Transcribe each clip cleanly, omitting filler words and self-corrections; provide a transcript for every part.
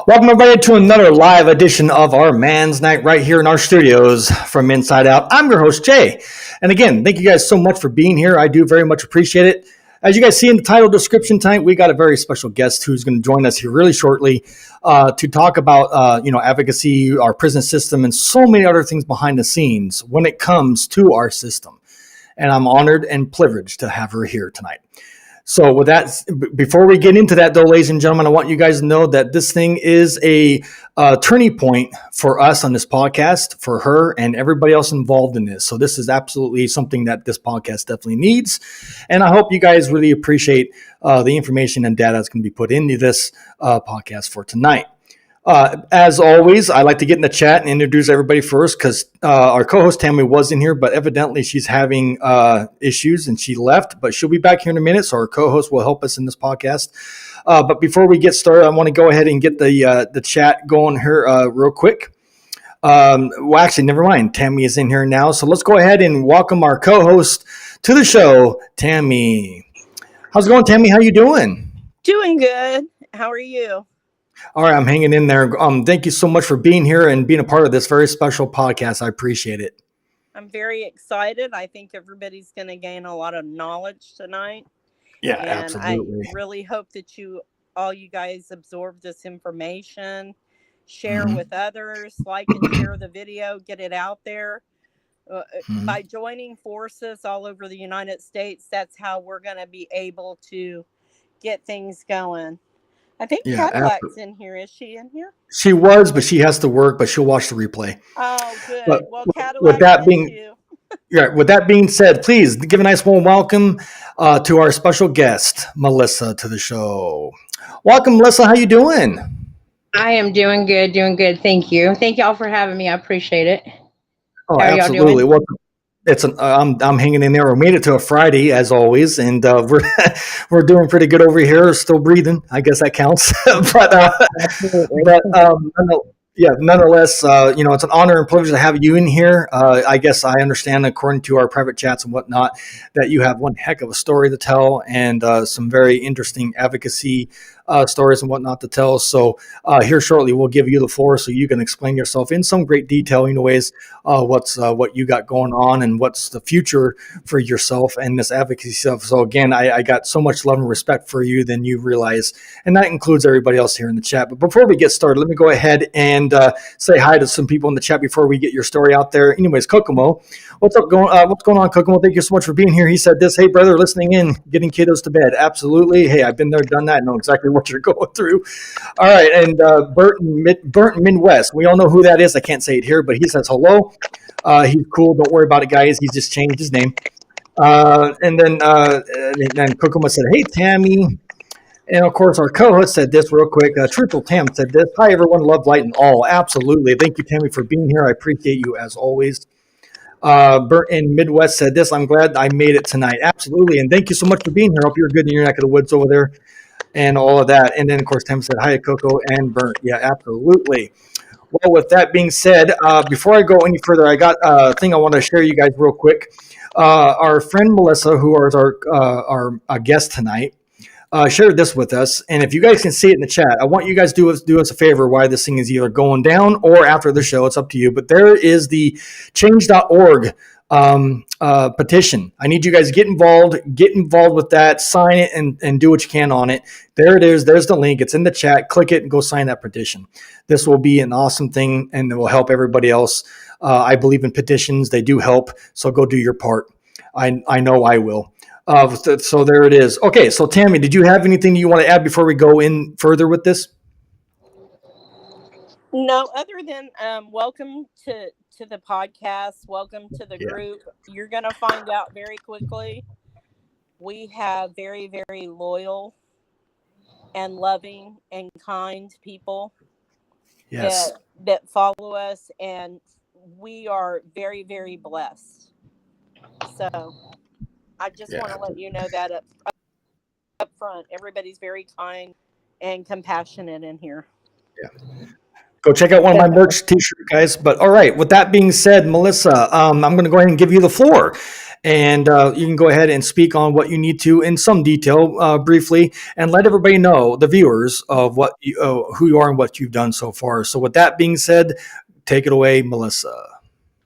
Welcome everybody to another live edition of our Man's Night right here in our studios from Inside Out. I'm your host, Jay. And again, thank you guys so much for being here. I do very much appreciate it. As you guys see in the title description tonight, we got a very special guest who's going to join us here really shortly to talk about, advocacy, our prison system, and so many other things behind the scenes when it comes to our system. And I'm honored and privileged to have her here tonight. So with that, before we get into that though, ladies and gentlemen, I want you guys to know that this thing is a turning point for us on this podcast, for her and everybody else involved in this. So this is absolutely something that this podcast definitely needs. And I hope you guys really appreciate the information and data that's going to be put into this podcast for tonight. As always, I like to get in the chat and introduce everybody first because our co-host Tammy was in here, but evidently she's having issues and she left, but she'll be back here in a minute. So our co-host will help us in this podcast. But before we get started, I want to go ahead and get the chat going here real quick. Well, actually, never mind. Tammy is in here now. So let's go ahead and welcome our co-host to the show, Tammy. How's it going, Tammy? How you doing? Doing good. How are you? All right, I'm hanging in there. Thank you so much for being here and being a part of this very special podcast. I appreciate it. I'm very excited. I think everybody's going to gain a lot of knowledge tonight. Yeah, and absolutely. I really hope that all you guys absorb this information, share with others, like and share the video, get it out there. By joining forces all over the United States, that's how we're going to be able to get things going. I think Cadillac's in here. Is she in here? She was, but she has to work, but she'll watch the replay. Oh, good. But well, Cadillac with that being said, please give a nice warm welcome to our special guest, Melissa, to the show. Welcome, Melissa. How you doing? I am doing good. Thank you. Thank y'all for having me. I appreciate it. Oh, absolutely. Welcome. I'm hanging in there. We made it to a Friday as always, and we're doing pretty good over here. Still breathing, I guess that counts. Nonetheless, it's an honor and privilege to have you in here. I guess I understand, according to our private chats and whatnot, that you have one heck of a story to tell and some very interesting advocacy stories and whatnot to tell. So here shortly, we'll give you the floor so you can explain yourself in some great detail, what you got going on and what's the future for yourself and this advocacy stuff. So again, I got so much love and respect for you than you realize, and that includes everybody else here in the chat. But before we get started, let me go ahead and say hi to some people in the chat before we get your story out there. Anyways, Kokomo, what's going on, Kokomo? Thank you so much for being here. He said this: "Hey, brother, listening in, getting kiddos to bed." Absolutely. Hey, I've been there, done that. I know exactly what you're going through. All right, and Burton Midwest. We all know who that is. I can't say it here, but he says hello. He's cool. Don't worry about it, guys. He's just changed his name. And then Kokomo said, "Hey, Tammy." And of course, our co-host said this real quick. Truthful Tam said this: "Hi, everyone. Love, light, and all." Absolutely. Thank you, Tammy, for being here. I appreciate you as always. Burton Midwest said this: "I'm glad I made it tonight." Absolutely. And thank you so much for being here. Hope you're good in your neck of the woods over there and all of that. And then, of course, Tam said, "Hi, Coco and Burnt." Yeah, absolutely. Well, with that being said, before I go any further, I got a thing I want to share you guys real quick. Our friend Melissa, who is our guest tonight, shared this with us. And if you guys can see it in the chat, I want you guys to do us a favor while this thing is either going down or after the show. It's up to you. But there is the change.org petition. I need you guys to get involved with that, sign it and do what you can on it. There it is. There's the link. It's in the chat. Click it and go sign that petition. This will be an awesome thing and it will help everybody else. I believe in petitions. They do help. So go do your part. I know I will. So there it is. Okay. So Tammy, did you have anything you want to add before we go in further with this? No, other than welcome to the podcast. Welcome to the group. You're going to find out very quickly We have very, very loyal and loving and kind people Yes. that follow us, and we are very, very blessed. So I just want Yeah. to let you know that up front, everybody's very kind and compassionate in here. Go check out one of my merch t-shirt guys. But all right, with that being said, Melissa, I'm going to go ahead and give you the floor, and you can go ahead and speak on what you need to in some detail, briefly, and let everybody know, the viewers, of what you, who you are and what you've done so far. So with that being said, take it away, Melissa.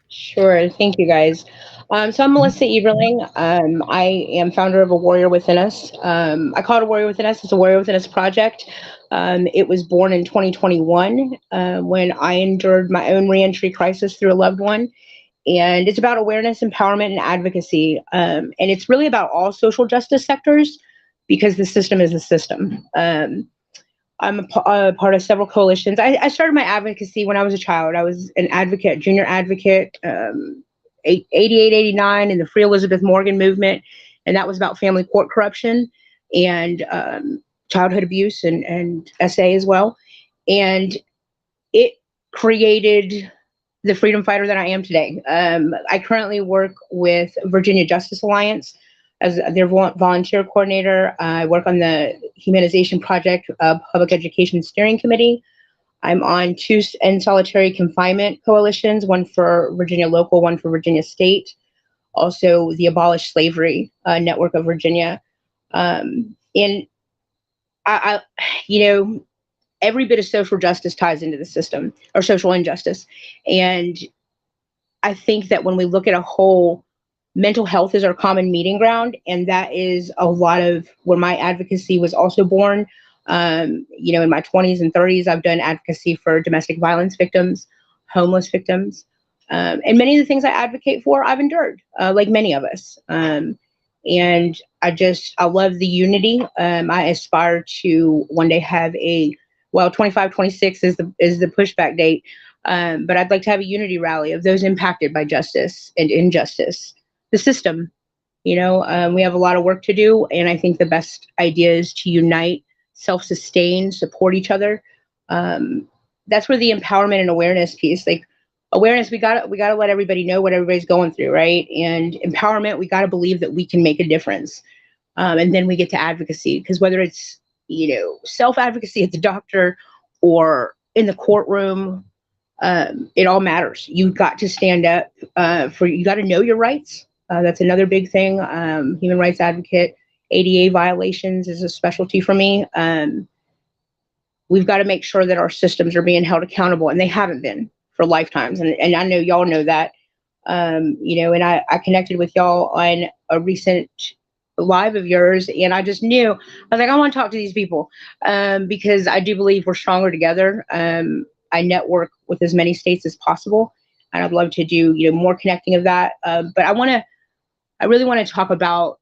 Sure. Thank you, guys. So I'm Melissa Eberling. I am founder of A Warrior Within Us. I call it A Warrior Within Us. It's a Warrior Within Us project. It was born in 2021 when I endured my own reentry crisis through a loved one. And it's about awareness, empowerment, and advocacy. And it's really about all social justice sectors because the system is the system. I'm a part of several coalitions. I started my advocacy when I was a child. I was an advocate, junior advocate, 88, 89 in the Free Elizabeth Morgan movement. And that was about family court corruption and childhood abuse and SA as well. And it created the freedom fighter that I am today. I currently work with Virginia Justice Alliance as their volunteer coordinator. I work on the Humanization Project Public Education Steering Committee. I'm on two end solitary confinement coalitions, one for Virginia local, one for Virginia state. Also the Abolish Slavery Network of Virginia. And I, every bit of social justice ties into the system, or social injustice. And I think that when we look at a whole, mental health is our common meeting ground, and that is a lot of where my advocacy was also born. In my 20s and 30s, I've done advocacy for domestic violence victims, homeless victims, and many of the things I advocate for, I've endured, like many of us. And I love the unity. I aspire to one day have 25, 26 is the pushback date. But I'd like to have a unity rally of those impacted by justice and injustice. The system, we have a lot of work to do, and I think the best idea is to unite, self-sustain, support each other. That's where the empowerment and awareness piece, like awareness, we gotta let everybody know what everybody's going through, right? And empowerment, we gotta believe that we can make a difference. And then we get to advocacy, because whether it's self-advocacy at the doctor or in the courtroom, it all matters. You've got to stand up you got to know your rights. That's another big thing. Human rights advocate, ADA violations is a specialty for me. We've got to make sure that our systems are being held accountable, and they haven't been for lifetimes. And I know y'all know that. And I connected with y'all on a recent live of yours, and I just knew, I was like, I want to talk to these people because I do believe we're stronger together. I network with as many states as possible, and I'd love to do more connecting of that. But I really want to talk about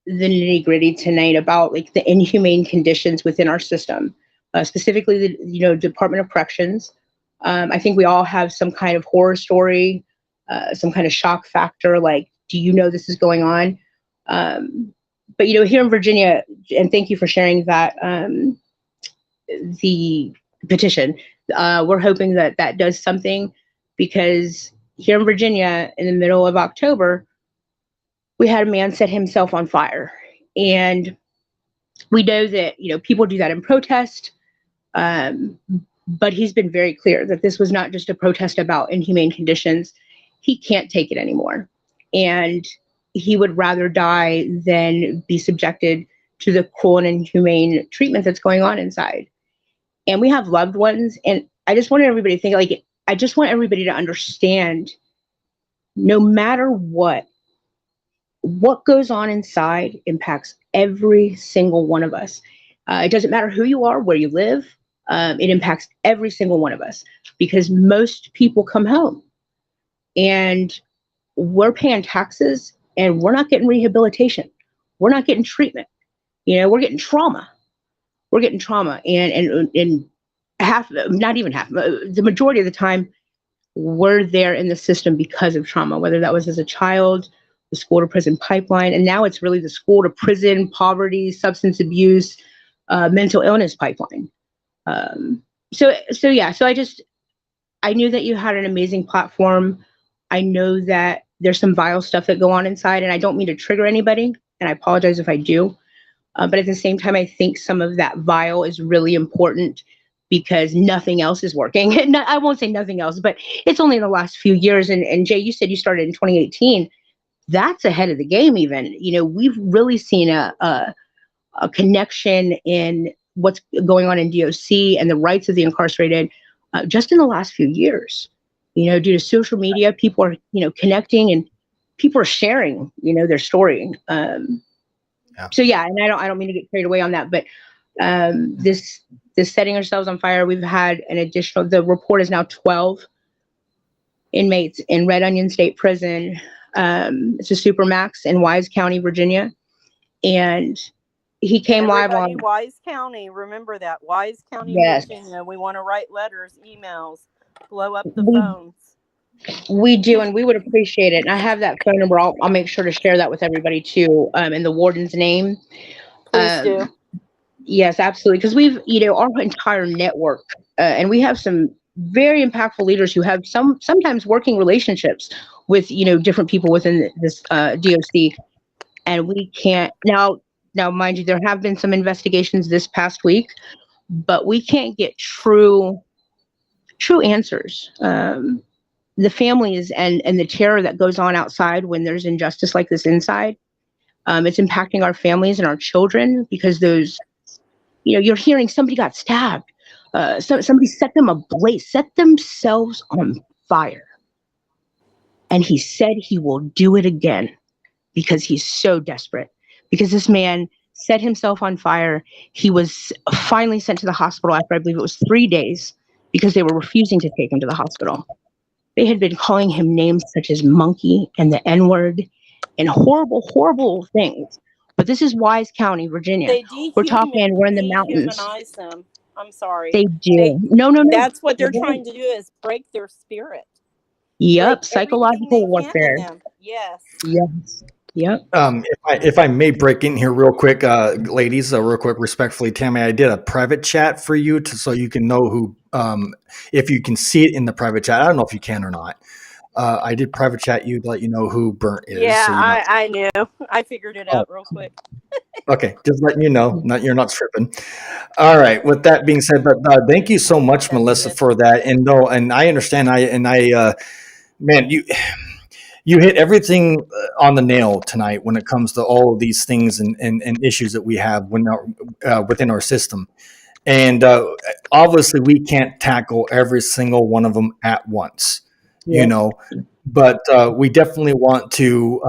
the nitty gritty tonight, about like the inhumane conditions within our system, specifically the Department of Corrections. I think we all have some kind of horror story, some kind of shock factor, like, do you know this is going on? But here in Virginia, and thank you for sharing that, the petition, we're hoping that does something, because here in Virginia, in the middle of October, we had a man set himself on fire. And we know that, people do that in protest. But he's been very clear that this was not just a protest about inhumane conditions. He can't take it anymore. And he would rather die than be subjected to the cruel and inhumane treatment that's going on inside. And we have loved ones. And I just wanted everybody to think, I just want everybody to understand, no matter what goes on inside impacts every single one of us. It doesn't matter who you are, where you live. It impacts every single one of us, because most people come home and we're paying taxes and we're not getting rehabilitation. We're not getting treatment. We're getting trauma. We're getting trauma. And half, not even half, the majority of the time, we're there in the system because of trauma, whether that was as a child the school to prison pipeline, and now it's really the school to prison, poverty, substance abuse, mental illness pipeline. So I knew that you had an amazing platform. I know that there's some vile stuff that go on inside, and I don't mean to trigger anybody, and I apologize if I do. But at the same time, I think some of that vile is really important because nothing else is working. I won't say nothing else, but it's only in the last few years. And Jay, you said you started in 2018. That's ahead of the game even. We've really seen a connection in what's going on in DOC and the rights of the incarcerated just in the last few years. Due to social media, people are, connecting and people are sharing, their story. So yeah, and I don't mean to get carried away on that, but this setting ourselves on fire, we've had the report is now 12 inmates in Red Onion State Prison. It's a supermax in Wise County, Virginia. And he came live on Wise County. Remember that. Wise County, yes. Virginia. We want to write letters, emails, blow up the phones. We do, and we would appreciate it. And I have that phone number. I'll make sure to share that with everybody too, in the warden's name. Please do. Yes, absolutely. Because we've, our entire network, and we have some very impactful leaders who have sometimes working relationships with, different people within this DOC. And we can't now, mind you, there have been some investigations this past week, but we can't get true answers. The families and the terror that goes on outside when there's injustice like this inside, it's impacting our families and our children because those, you're hearing somebody got stabbed. Somebody set themselves on fire. And he said he will do it again because he's so desperate. Because this man set himself on fire. He was finally sent to the hospital after, I believe it was 3 days, because they were refusing to take him to the hospital. They had been calling him names such as monkey and the N-word and horrible, horrible things. But this is Wise County, Virginia. We're in the mountains. Them. I'm sorry. They do. No. That's what they're trying to do is break their spirit. Yep. Psychological warfare. Yes. Yep. If I may break in here real quick, ladies, real quick, respectfully, Tammy, I did a private chat for you so you can know who, if you can see it in the private chat. I don't know if you can or not. I did private chat you to let you know who Burnt is. Yeah, so I knew. I figured it out real quick. Okay, just letting you know, you're not stripping. All right. With that being said, but thank you so much, Melissa, for that. And I understand. Man, you hit everything on the nail tonight when it comes to all of these things and issues that we have within our system. And obviously, we can't tackle every single one of them at once. Yeah. But we definitely want to,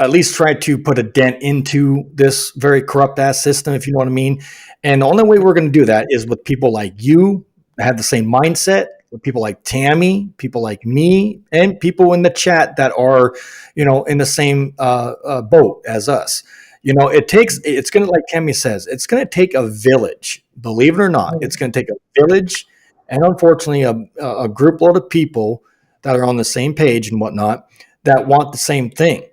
at least try to put a dent into this very corrupt ass system, if you know what I mean. And the only way we're going to do that is with people like you that have the same mindset, with people like Tammy, people like me, and people in the chat that are, in the same boat as us. It's going to, like Tammy says, it's going to take a village, believe it or not. It's going to take a village and unfortunately a group load of people that are on the same page and whatnot that want the same thing.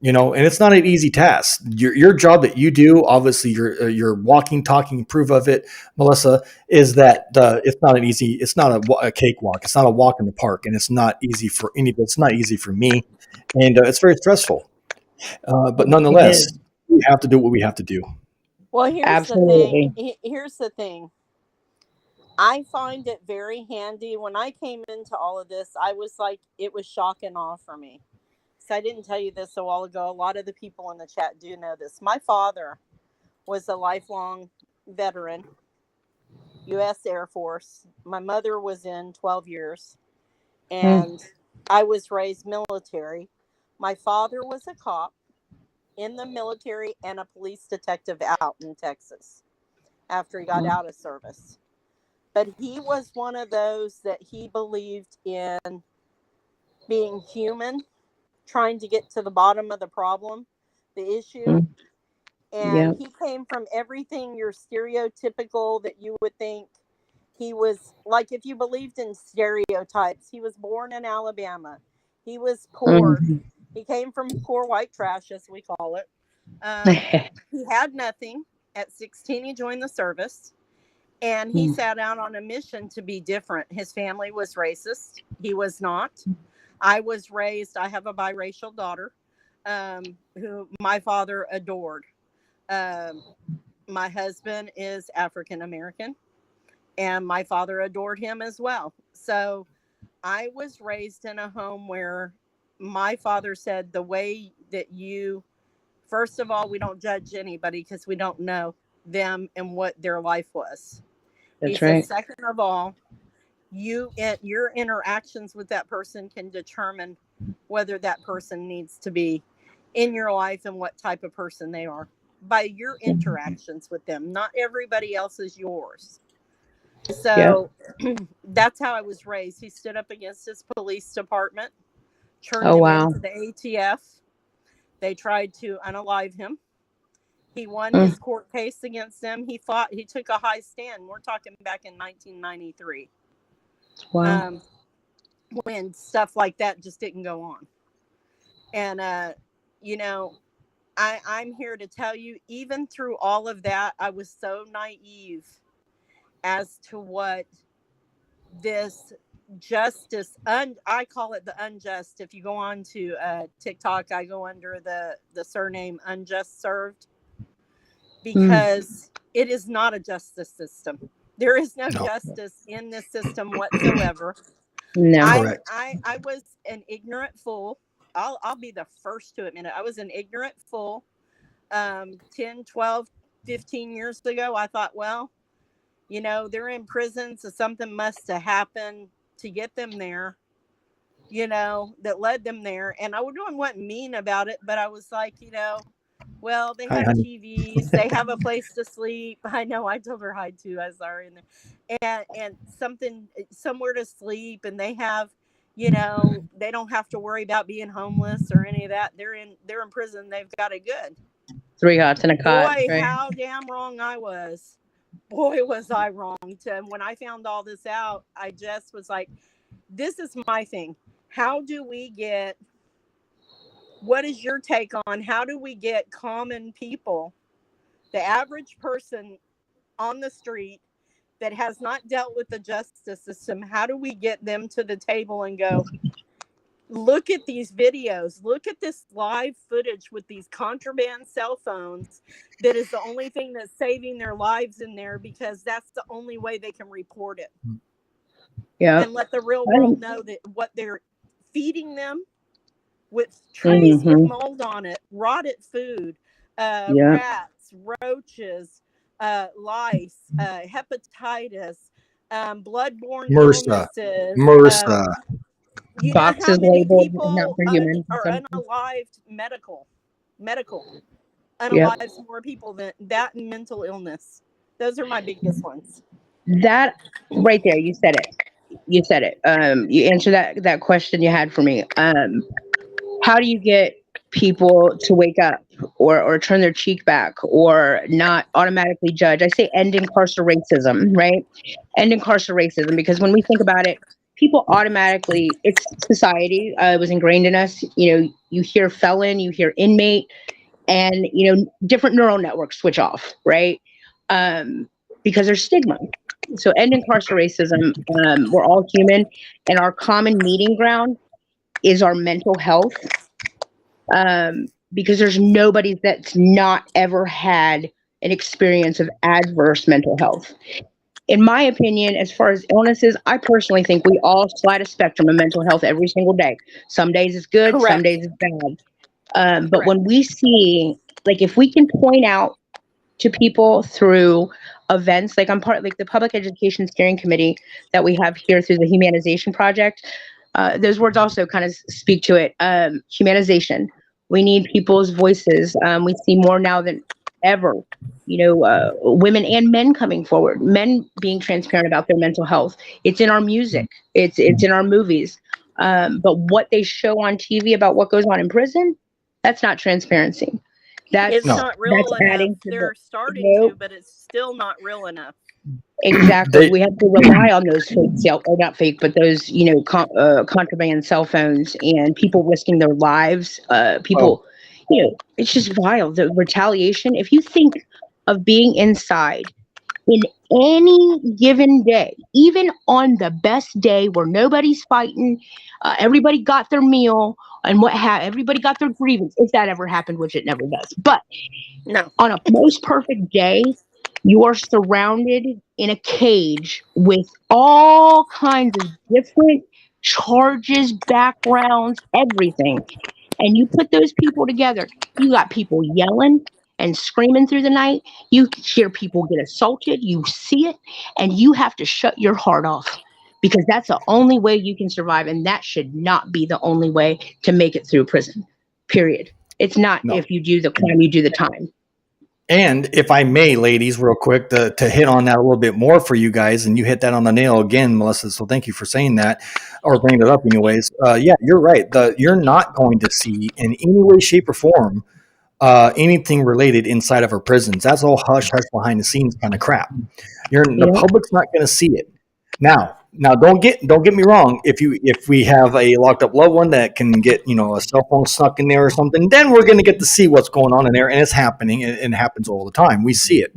And it's not an easy task. Your job that you do, obviously, you're walking, talking proof of it, Melissa, is that it's not it's not a cakewalk. It's not a walk in the park, and it's not easy for anybody. It's not easy for me, and it's very stressful. But nonetheless, we have to do what we have to do. Well, here's the thing. Here's the thing. I find it very handy. When I came into all of this, I was like, it was shock and awe for me. I didn't tell you this a while ago. A lot of the people in the chat do know this. My father was a lifelong veteran, U.S. Air Force. My mother was in 12 years, and I was raised military. My father was a cop in the military and a police detective out in Texas after he got out of service. But he was one of those that he believed in being human, trying to get to the bottom of the problem, the issue. And he came from everything your stereotypical that you would think. He was like, if you believed in stereotypes, he was born in Alabama. He was poor. He came from poor white trash, as we call it. He had nothing. At 16, he joined the service, and he set out on a mission to be different. His family was racist. He was not. I was raised, I have a biracial daughter who my father adored. My husband is African American, and my father adored him as well. So I was raised in a home where my father said, the way that you, first of all, we don't judge anybody because we don't know them and what their life was. That's right. Said, second of all, your interactions with that person can determine whether that person needs to be in your life and what type of person they are by your interactions with them. Not everybody else is yours. So that's how I was raised. He stood up against his police department, turned him into the ATF. They tried to unalive him. He won his court case against them. He fought. He took a high stand. We're talking back in 1993. Wow. When stuff like that just didn't go on. And, I'm here to tell you, even through all of that, I was so naive as to what this justice, I call it the unjust. If you go on to TikTok, I go under the surname Unjust Served, because it is not a justice system. There is no justice in this system whatsoever. No. I was an ignorant fool. I'll be the first to admit it. I was an ignorant fool 10, 12, 15 years ago. I thought, well, they're in prison, so something must have happened to get them there, that led them there. And I wasn't mean about it, but I was like, well, they have TVs, they have a place to sleep. I know, I told her hi too. I was sorry. And somewhere to sleep, and they have, they don't have to worry about being homeless or any of that. They're in prison. They've got it good. 3 hots and a cot. Boy, right? How damn wrong I was. Boy, was I wrong. When I found all this out, I just was like, this is my thing. What is your take on how do we get common people, the average person on the street that has not dealt with the justice system, how do we get them to the table and go, look at these videos, look at this live footage with these contraband cell phones that is the only thing that's saving their lives in there, because that's the only way they can report it. Yeah. And let the real world know that what they're feeding them with trays with mold on it, rotted food, rats, roaches, lice, hepatitis, bloodborne illnesses, MRSA. Boxes labeled not for human or unalived medical unalives more people than that, and mental illness. Those are my biggest ones. That right there, you said it. You answered that question you had for me. How do you get people to wake up or turn their cheek back or not automatically judge? I say end incarceracism, right? End incarceracism, because when we think about it, people automatically, it's society, it was ingrained in us. You hear felon, you hear inmate, and different neural networks switch off, right? Because there's stigma. So end incarceracism, we're all human, and our common meeting ground is our mental health, because there's nobody that's not ever had an experience of adverse mental health. In my opinion, as far as illnesses, I personally think we all slide a spectrum of mental health every single day. Some days it's good, Correct. Some days it's bad. But when we see, like, if we can point out to people through events, like I'm part, like the Public Education Steering Committee that we have here through the Humanization Project, those words also kind of speak to it. Humanization. We need people's voices. We see more now than ever, women and men coming forward, men being transparent about their mental health. It's in our music. It's in our movies. But what they show on TV about what goes on in prison, that's not transparency. It's not real enough. They're starting to, but it's still not real enough. Exactly. They We have to rely on those fake cell, or not fake, but those, contraband cell phones and people risking their lives. well, People, it's just vile. The retaliation. If you think of being inside in any given day, even on the best day where nobody's fighting, everybody got their meal and everybody got their grievance, if that ever happened, which it never does. But No. on a most perfect day, you are surrounded in a cage with all kinds of different charges, backgrounds, everything. And you put those people together. You got people yelling and screaming through the night. You hear people get assaulted. You see it, and you have to shut your heart off because that's the only way you can survive. And that should not be the only way to make it through prison, period. It's not no. if you do the crime, you do the time. And if I may, ladies, real quick, to hit on that a little bit more for you guys, and you hit that on the nail again, Melissa. So thank you for saying that, or bringing it up, anyways. Yeah, you're right. You're not going to see in any way, shape, or form anything related inside of our prisons. That's all hush hush behind the scenes kind of crap. The Yeah. public's not going to see it. Now, don't get me wrong. If we have a locked up loved one that can get a cell phone stuck in there or something, then we're going to get to see what's going on in there, and it's happening. And it happens all the time. We see it,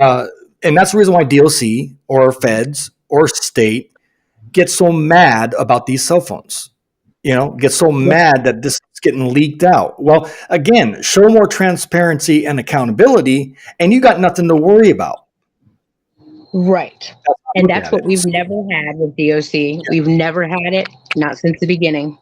and that's the reason why DOC or feds or state get so mad about these cell phones. Get so mad that this is getting leaked out. Well, again, show more transparency and accountability, and you got nothing to worry about. Right. And Look that's at what it. we've never had with DOC. We've never had it, not since the beginning.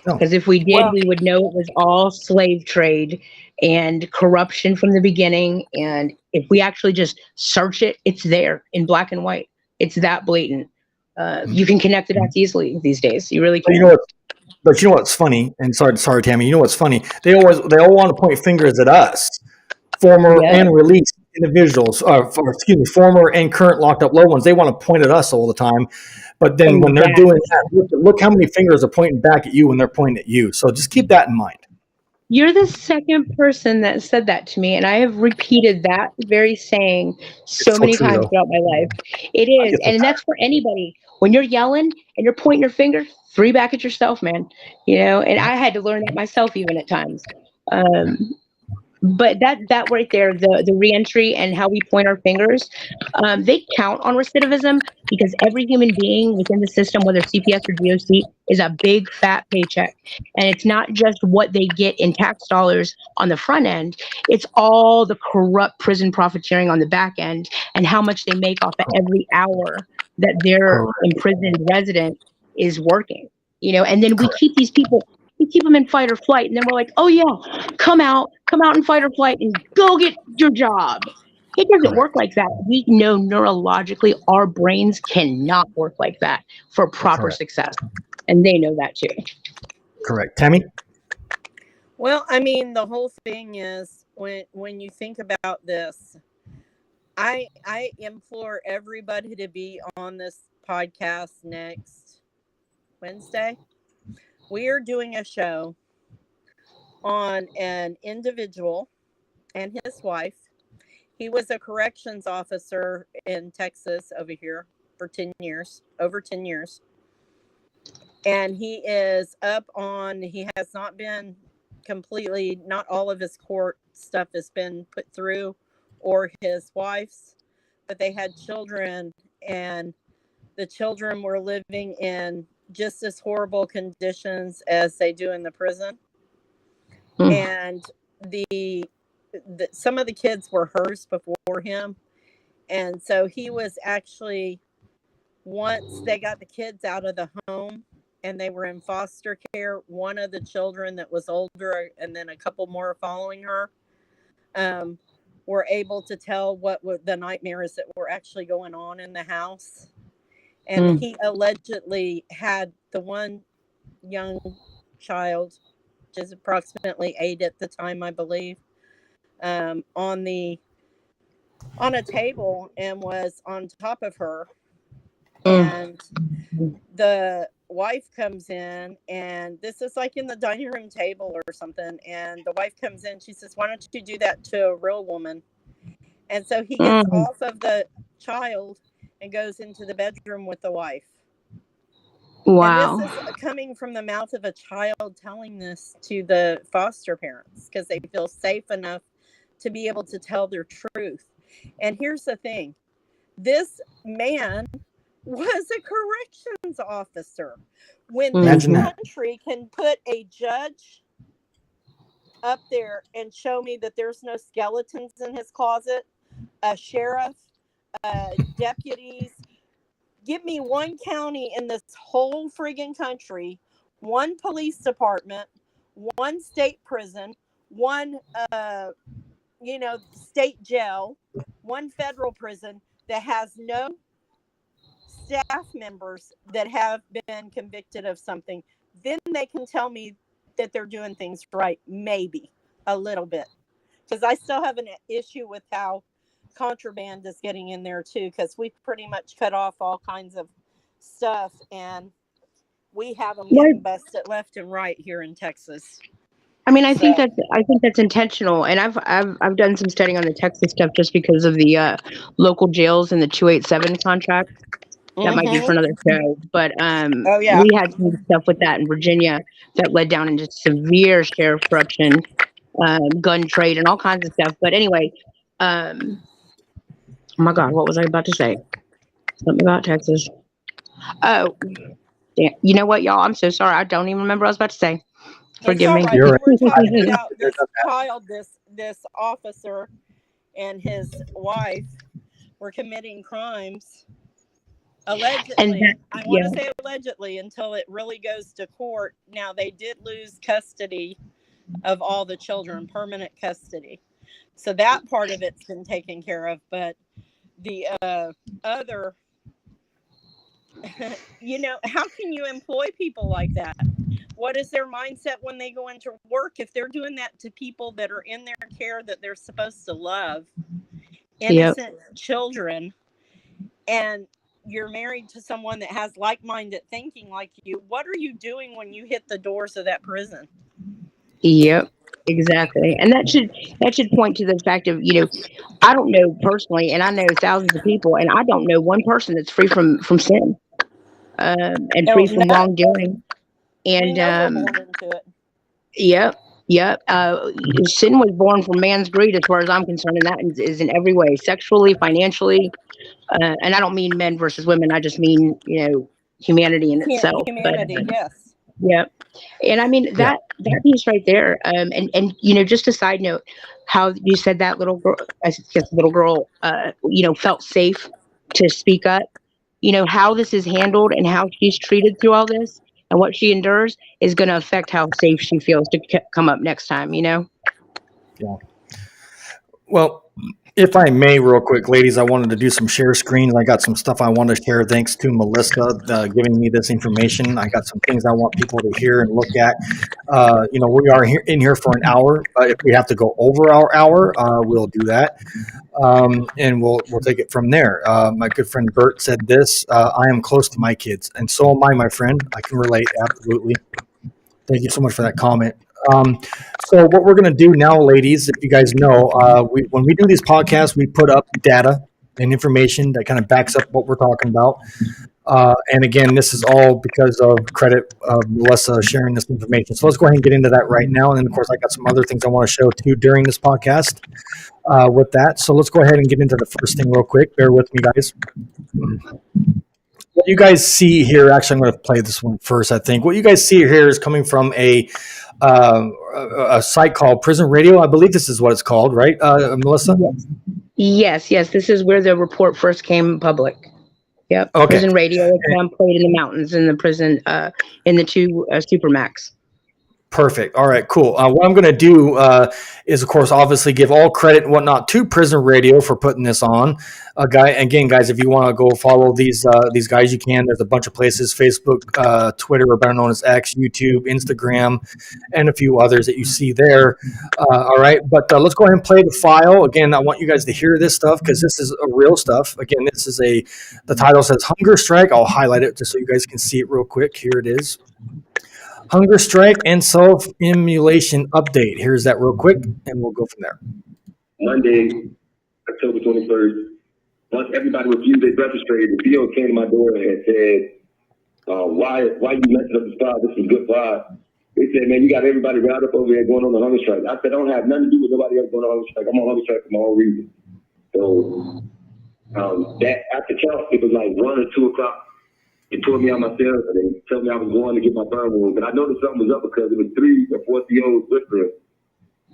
No. Because if we did, Well- we would know it was all slave trade and corruption from the beginning. And if we actually just search it, it's there in black and white. It's that blatant. You can connect the dots easily these days. You really But can. But you know what's funny? And sorry, Tammy. You know what's funny? They all want to point fingers at us, former Yeah. and released individuals, former and current locked up loved ones. They want to point at us all the time. But then when they're doing that, look how many fingers are pointing back at you when they're pointing at you. So just keep that in mind. You're the second person that said that to me, and I have repeated that very saying so many true, times though. throughout my life. It is, get so and that's for anybody. When you're yelling and you're pointing your finger, three back at yourself, man. And I had to learn that myself even at times. But that right there, the reentry and how we point our fingers, they count on recidivism because every human being within the system, whether CPS or DOC, is a big fat paycheck, and it's not just what they get in tax dollars on the front end; it's all the corrupt prison profiteering on the back end, and how much they make off of every hour that their imprisoned resident is working. And then we keep these people. We keep them in fight or flight, and then we're like, "Oh yeah, come out in fight or flight and go get your job." It doesn't work like that. We know neurologically our brains cannot work like that for proper success. And they know that too. Correct. Tammy? Well, I mean, the whole thing is when you think about this, I implore everybody to be on this podcast next Wednesday. We are doing a show on an individual and his wife. He was a corrections officer in Texas over here for 10 years, over 10 years. And he is he has not been completely, not all of his court stuff has been put through, or his wife's, but they had children, and the children were living in just as horrible conditions as they do in the prison. And some of the kids were hers before him. And so he was actually, once they got the kids out of the home and they were in foster care, one of the children that was older, and then a couple more following her, were able to tell what were the nightmares that were actually going on in the house. And he allegedly had the one young child, which is approximately 8 at the time, I believe, on a table and was on top of her. And the wife comes in, and this is like in the dining room table or something. And the wife comes in, she says, "Why don't you do that to a real woman?" And so he gets off of the child and goes into the bedroom with the wife. Wow. And this is coming from the mouth of a child telling this to the foster parents because they feel safe enough to be able to tell their truth. And here's the thing. This man was a corrections officer. When this country can put a judge up there and show me that there's no skeletons in his closet, a sheriff, deputies, give me one county in this whole friggin' country, one police department, one state prison, one state jail, one federal prison that has no staff members that have been convicted of something. Then they can tell me that they're doing things right, maybe a little bit, because I still have an issue with how contraband is getting in there too, because we've pretty much cut off all kinds of stuff, and we have them getting busted left and right here in Texas. I mean, I think that's intentional, and I've done some studying on the Texas stuff just because of the local jails and the 287 contract. That might be for another show, but we had some stuff with that in Virginia that led down into severe sheriff corruption, gun trade, and all kinds of stuff. But anyway, oh my God, what was I about to say? Something about Texas. Oh, damn. You know what, y'all? I'm so sorry. I don't even remember what I was about to say. Forgive me. Right. We're talking about this child, this officer and his wife were committing crimes. Allegedly, I want to say allegedly until it really goes to court. Now, they did lose custody of all the children, permanent custody. So that part of it's been taken care of. But the other, how can you employ people like that? What is their mindset when they go into work? If they're doing that to people that are in their care that they're supposed to love, innocent children, and you're married to someone that has like-minded thinking like you, what are you doing when you hit the doors of that prison? Yep, exactly. And that should point to the fact of, I don't know personally, and I know thousands of people, and I don't know one person that's free from sin and free from wrongdoing. And yep. Sin was born from man's greed, as far as I'm concerned, and that is in every way, sexually, financially, and I don't mean men versus women. I just mean humanity in itself. Humanity, yes. Yep. And I mean that piece right there. And just a side note, how you said that little girl, felt safe to speak up. How this is handled and how she's treated through all this. And what she endures is going to affect how safe she feels to come up next time, Yeah. Well, if I may, real quick, ladies, I wanted to do some share screen. I got some stuff I want to share. Thanks to Melissa giving me this information. I got some things I want people to hear and look at. We are in here for an hour. If we have to go over our hour, we'll do that. And we'll take it from there. My good friend Bert said this, I am close to my kids, and so am I, my friend. I can relate, absolutely. Thank you so much for that comment. So what we're going to do now, ladies, if you guys know, when we do these podcasts, we put up data and information that kind of backs up what we're talking about. And again, this is all because of credit of Melissa sharing this information. So let's go ahead and get into that right now. And then, of course, I got some other things I want to show too during this podcast with that. So let's go ahead and get into the first thing real quick. Bear with me, guys. What you guys see here, actually, I'm going to play this one first, I think. What you guys see here is coming from a site called Prison Radio. I believe this is what it's called, right, Melissa? Yes. This is where the report first came public. Yep. Okay. Prison Radio. It's played in the mountains in the prison, in the two Supermax. Perfect. All right, cool. What I'm going to do is, of course, obviously give all credit and whatnot to Prison Radio for putting this on. Guys, if you want to go follow these guys, you can. There's a bunch of places: Facebook, Twitter, or better known as X, YouTube, Instagram, and a few others that you see there. All right, but let's go ahead and play the file. Again, I want you guys to hear this stuff because this is real stuff. Again, this is the title says Hunger Strike. I'll highlight it just so you guys can see it real quick. Here it is. Hunger strike and self-immolation update. Here's that real quick, and we'll go from there. Monday, October 23rd, once everybody refused their breakfast trade, the CEO came to my door and said, why you messing up the spot? This is good vibe. They said, man, you got everybody riled up over here going on the hunger strike. I said, I don't have nothing to do with nobody else going on hunger strike. I'm on hunger strike for my own reason. So that after count, it was like 1 or 2 o'clock. They pulled me out my cell and they told me I was going to get my burn wound. But I noticed something was up because it was 3 or 4 COs whispering.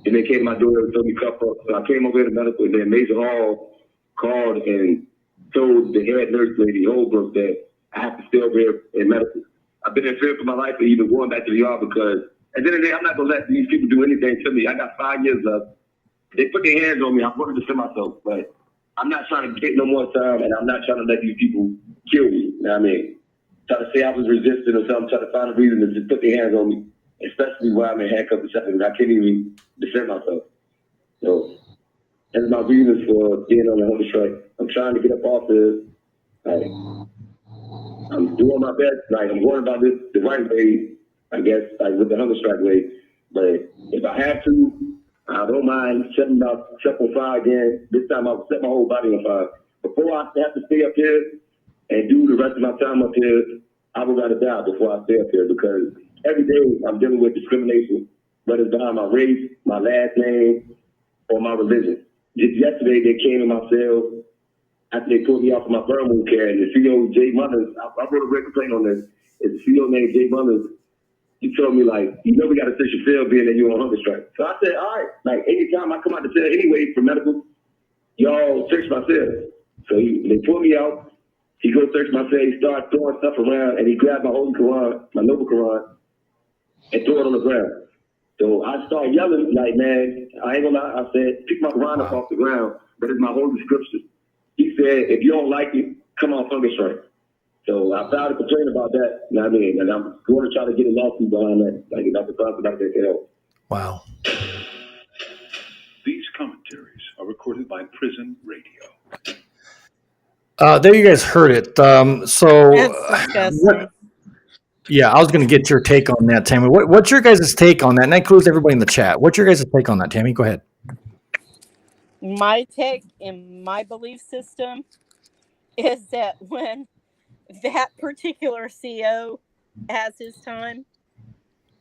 And they came to my door and told me cuff up. So I came over here to medical, and then Major Hall called and told the head nurse lady, Holbrook, that I have to stay over here in medical. I've been in fear for my life of even going back to the ER because at the end of the day, I'm not going to let these people do anything to me. I got 5 years left. They put their hands on me. I wanted to defend myself, but I'm not trying to get no more time, and I'm not trying to let these people kill me. You know what I mean? Try to say I was resistant or something, try to find a reason to just put their hands on me, especially while I'm in handcuffs and something. I can't even defend myself. So that's my reasons for being on the hunger strike. I'm trying to get up off this. Like, I'm doing my best. Like, I'm going about this the right way, I guess, like with the hunger strike way. But if I have to, I don't mind setting myself on fire again. This time I'll set my whole body on fire. Before I have to stay up here and do the rest of my time up here, I would rather die before I stay up here because every day I'm dealing with discrimination, whether it's behind my race, my last name, or my religion. Just yesterday, they came in my cell after they pulled me off of my burn wound care, and the CEO, Jay Mullins, I wrote a red complaint on this. It's the CEO named Jay Mullins. He told me, like, you know we got to search your cell being that you're on hunger strike. So I said, all right. Like, anytime I come out the cell anyway for medical, y'all search my cell. So they pulled me out. He goes search my cell. He started throwing stuff around, and he grabbed my Holy Quran, my Noble Quran, and threw it on the ground. So I started yelling, like, man, I ain't gonna lie. I said, pick my Quran up off the ground, but it's my holy scripture. He said, if you don't like it, come on hunger strike. So I filed a complaint about that, you know what I mean? And I'm going to try to get a lawsuit behind that, like Dr. Thompson, Dr. L. Wow. These commentaries are recorded by Prison Radio. There you guys heard it. That's disgusting. Yeah, I was going to get your take on that, Tammy. What's your guys' take on that? And that includes everybody in the chat. What's your guys' take on that, Tammy? Go ahead. My take in my belief system is that when that particular CO has his time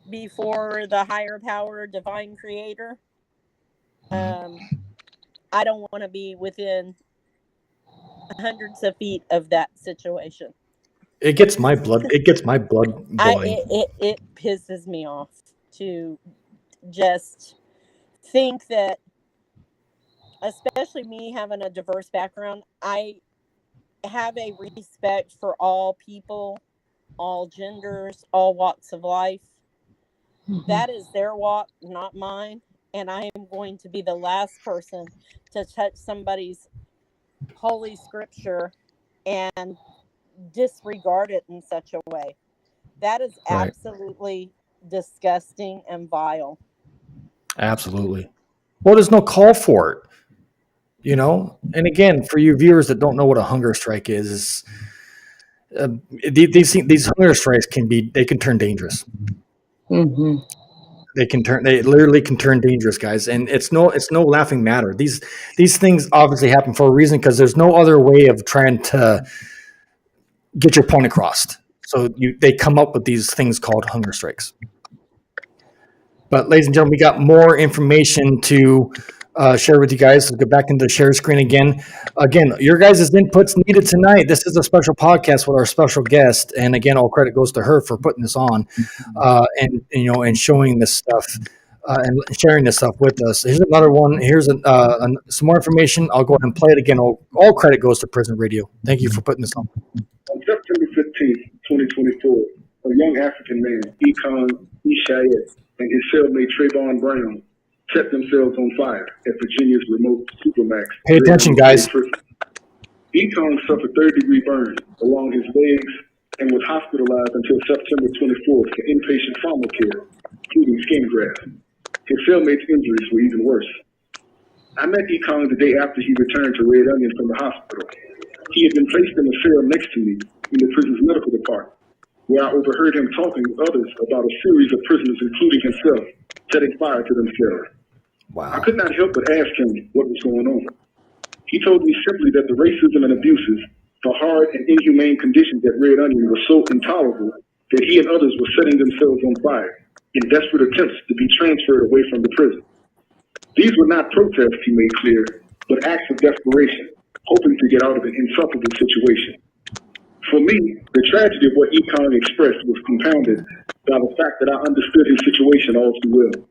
before the higher power, divine creator, I don't want to be within hundreds of feet of that situation. It gets my blood. It gets my blood boiling. It pisses me off to just think that, especially me having a diverse background, I have a respect for all people, all genders, all walks of life. Mm-hmm. That is their walk, not mine. And I am going to be the last person to touch somebody's holy scripture and disregard it in such a way. That is absolutely disgusting and vile. Absolutely. Well, there's no call for it, you know? And again, for you viewers that don't know what a hunger strike is these hunger strikes can turn dangerous. Mm-hmm. They literally can turn dangerous, guys. And it's no laughing matter. These things obviously happen for a reason because there's no other way of trying to get your point across. So they come up with these things called hunger strikes. But ladies and gentlemen, we got more information to share with you guys. So go back into the share screen again. Again, your guys' input's needed tonight. This is a special podcast with our special guest. And again, all credit goes to her for putting this on and showing this stuff and sharing this stuff with us. Here's another one. Here's some more information. I'll go ahead and play it again. All credit goes to Prison Radio. Thank you for putting this on. On September 15th, 2024, a young African man, Ekon Ishayet, and his cellmate Trayvon Brown set themselves on fire at Virginia's remote Supermax. Pay attention, guys. Ekon suffered third-degree burns along his legs and was hospitalized until September 24th for inpatient trauma care, including skin grafts. His cellmate's injuries were even worse. I met Ekon the day after he returned to Red Onion from the hospital. He had been placed in a cell next to me in the prison's medical department, where I overheard him talking with others about a series of prisoners, including himself, setting fire to themselves. Wow. I could not help but ask him what was going on. He told me simply that the racism and abuses, the hard and inhumane conditions at Red Onion were so intolerable that he and others were setting themselves on fire in desperate attempts to be transferred away from the prison. These were not protests, he made clear, but acts of desperation, hoping to get out of an insufferable situation. For me, the tragedy of what Ekong expressed was compounded by the fact that I understood his situation all too well.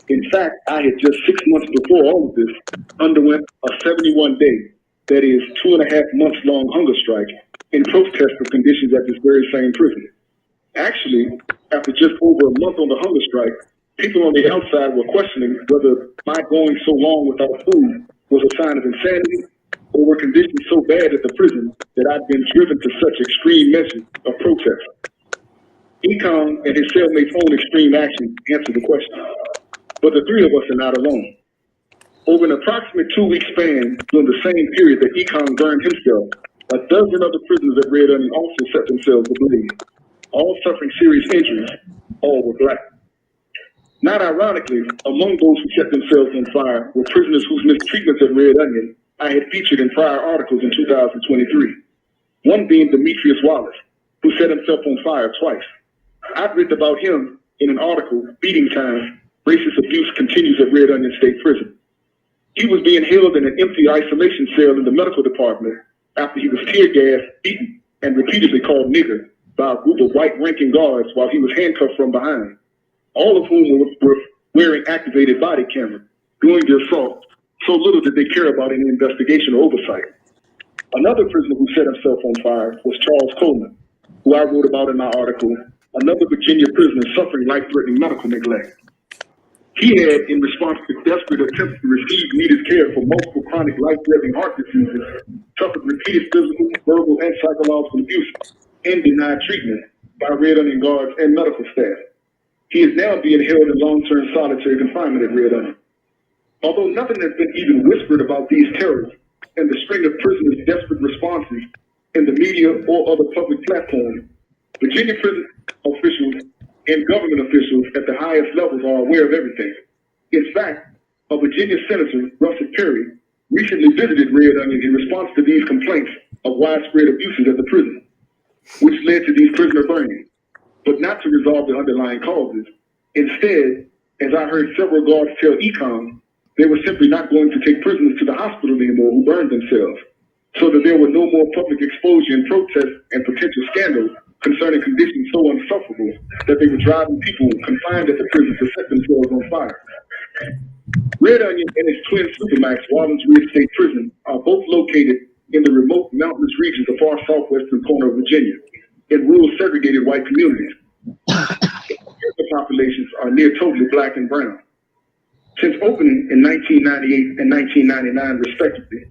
In fact, I had just 6 months before all of this underwent a 71-day, that is 2.5 months long hunger strike in protest of conditions at this very same prison. Actually, after just over a month on the hunger strike, people on the outside were questioning whether my going so long without food was a sign of insanity, or were conditions so bad at the prison that I'd been driven to such extreme measures of protest. Ekong and his cellmates' own extreme actions answer the question. But the three of us are not alone. Over an approximate 2-week span during the same period that Ekong burned himself, a dozen other prisoners at Red Onion also set themselves ablaze, all suffering serious injuries. All were black. Not ironically, among those who set themselves on fire were prisoners whose mistreatments at Red Onion I had featured in prior articles in 2023. One being Demetrius Wallace, who set himself on fire twice. I've written about him in an article, Beating Time, Racist Abuse Continues at Red Onion State Prison. He was being held in an empty isolation cell in the medical department after he was tear gassed, beaten, and repeatedly called nigger by a group of white ranking guards while he was handcuffed from behind, all of whom were wearing activated body cameras. During the assault, so little did they care about any investigation or oversight. Another prisoner who set himself on fire was Charles Coleman, who I wrote about in my article, another Virginia prisoner suffering life-threatening medical neglect. He had, in response to desperate attempts to receive needed care for multiple chronic life-threatening heart diseases, suffered repeated physical, verbal, and psychological abuse and denied treatment by Red Onion guards and medical staff. He is now being held in long-term solitary confinement at Red Onion. Although nothing has been even whispered about these terrors and the string of prisoners' desperate responses in the media or other public platforms, Virginia prison officials and government officials at the highest levels are aware of everything. In fact, a Virginia Senator, Russell Perry, recently visited Red Onion in response to these complaints of widespread abuses at the prison, which led to these prisoner burnings, but not to resolve the underlying causes. Instead, as I heard several guards tell Ekong, they were simply not going to take prisoners to the hospital anymore who burned themselves, so that there were no more public exposure and protests and potential scandals concerning conditions so unsufferable that they were driving people confined at the prison to set themselves on fire. Red Onion and its twin supermax, Wallens Ridge State Prison, are both located in the remote mountainous regions of far southwestern corner of Virginia, in rural segregated white communities. The populations are near totally black and brown. Since opening in 1998 and 1999 respectively,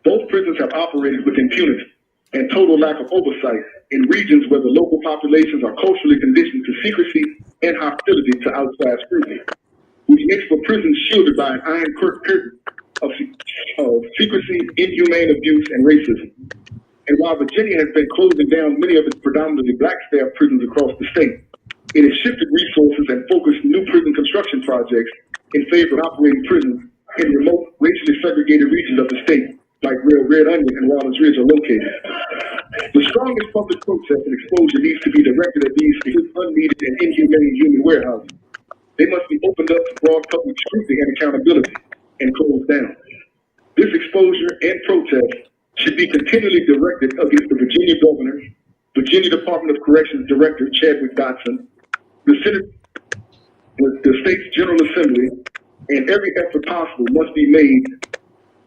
both prisons have operated with impunity and total lack of oversight in regions where the local populations are culturally conditioned to secrecy and hostility to outside scrutiny, which makes for prisons shielded by an iron curtain of secrecy, inhumane abuse, and racism. And while Virginia has been closing down many of its predominantly black staff prisons across the state, it has shifted resources and focused new prison construction projects in favor of operating prisons in remote, racially segregated regions of the state, like where Red Onion and Wallens Ridge are located. The strongest public protest and exposure needs to be directed at these unneeded and inhumane human warehouses. They must be opened up to broad public scrutiny and accountability and closed down. This exposure and protest should be continually directed against the Virginia governor, Virginia Department of Corrections Director Chadwick Dotson, the Senate, the state's General Assembly, and every effort possible must be made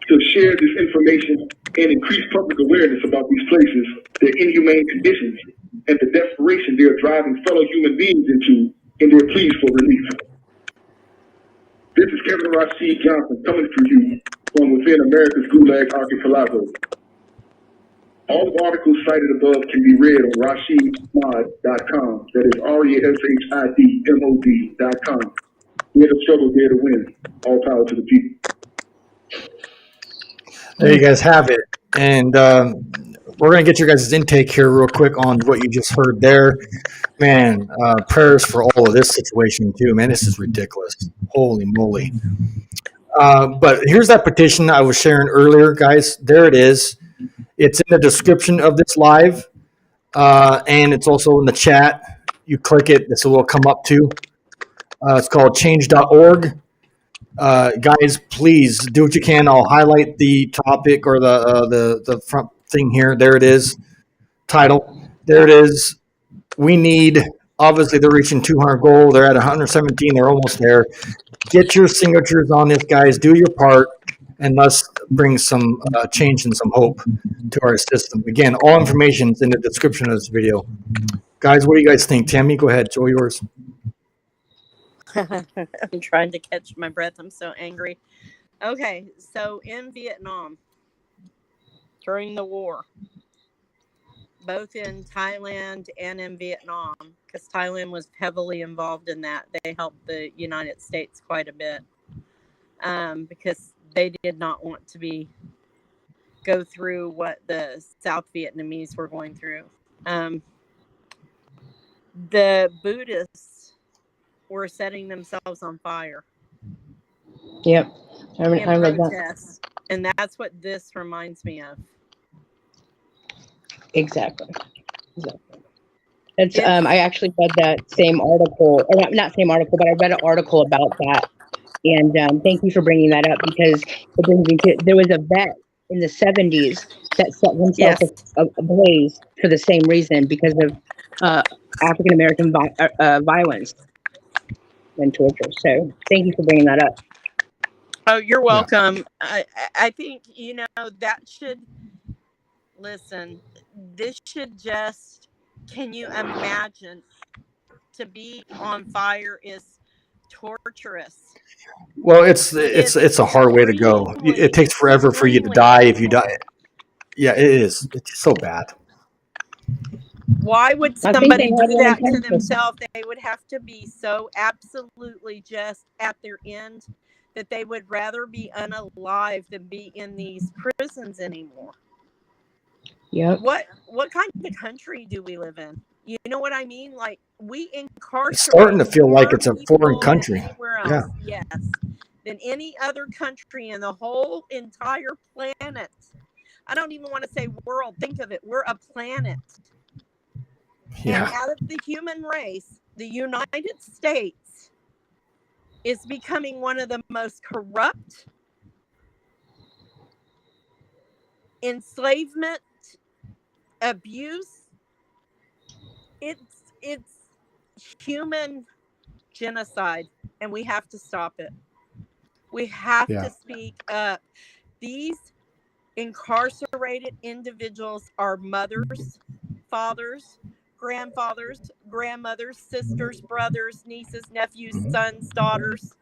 to share this information and increase public awareness about these places, their inhumane conditions, and the desperation they are driving fellow human beings into in their pleas for relief. This is Kevin Rashid Johnson coming to you from within America's Gulag Archipelago. All the articles cited above can be read on RashidMod.com. That is RashidMod.com. Here to struggle, here to win. All power to the people. There you guys have it. And we're going to get your guys' intake here real quick on what you just heard there. Man, prayers for all of this situation too. Man, this is ridiculous. Holy moly. But here's that petition I was sharing earlier, guys. There it is. It's in the description of this live, and it's also in the chat. You click it, this will come up too. It's called change.org. Guys, please do what you can. I'll highlight the topic or the front thing here. There it is. Title. There it is. We need, obviously, they're reaching 200 goal. They're at 117. They're almost there. Get your signatures on this, guys. Do your part, and let's bring some change and some hope to our system. Again, all information is in the description of this video. Guys, what do you guys think? Tammy, go ahead. It's all yours. I'm trying to catch my breath. I'm so angry. Okay, so in Vietnam, during the war, both in Thailand and in Vietnam, because Thailand was heavily involved in that. They helped the United States quite a bit because they did not want to go through what the South Vietnamese were going through. The Buddhists were setting themselves on fire. Yep. I read that. Protest, and that's what this reminds me of. Exactly. It's I actually read that same article, or not same article, but I read an article about that. And thank you for bringing that up, because it brings me to, there was a vet in the 70s that set himself ablaze for the same reason, because of African American violence and torture. So thank you for bringing that up. Oh, you're welcome. Yeah. I think, that should, listen, this should just, can you imagine, to be on fire is torturous. Well, it's a hard way to go. It takes forever for you to die if you die. Yeah, it is. It's so bad. Why would somebody do that to themselves? They would have to be so absolutely just at their end that they would rather be unalive than be in these prisons anymore. Yeah. What kind of country do we live in? You know what I mean? Like, we incarcerate. It's starting to feel like it's a foreign country. Yeah. Yes. Than any other country in the whole entire planet. I don't even want to say world. Think of it. We're a planet. Yeah. And out of the human race, the United States is becoming one of the most corrupt, enslavement, abuse. It's human genocide, and we have to stop it. We have to speak up. These incarcerated individuals are mothers, fathers, grandfathers, grandmothers, sisters, brothers, nieces, nephews, sons, daughters.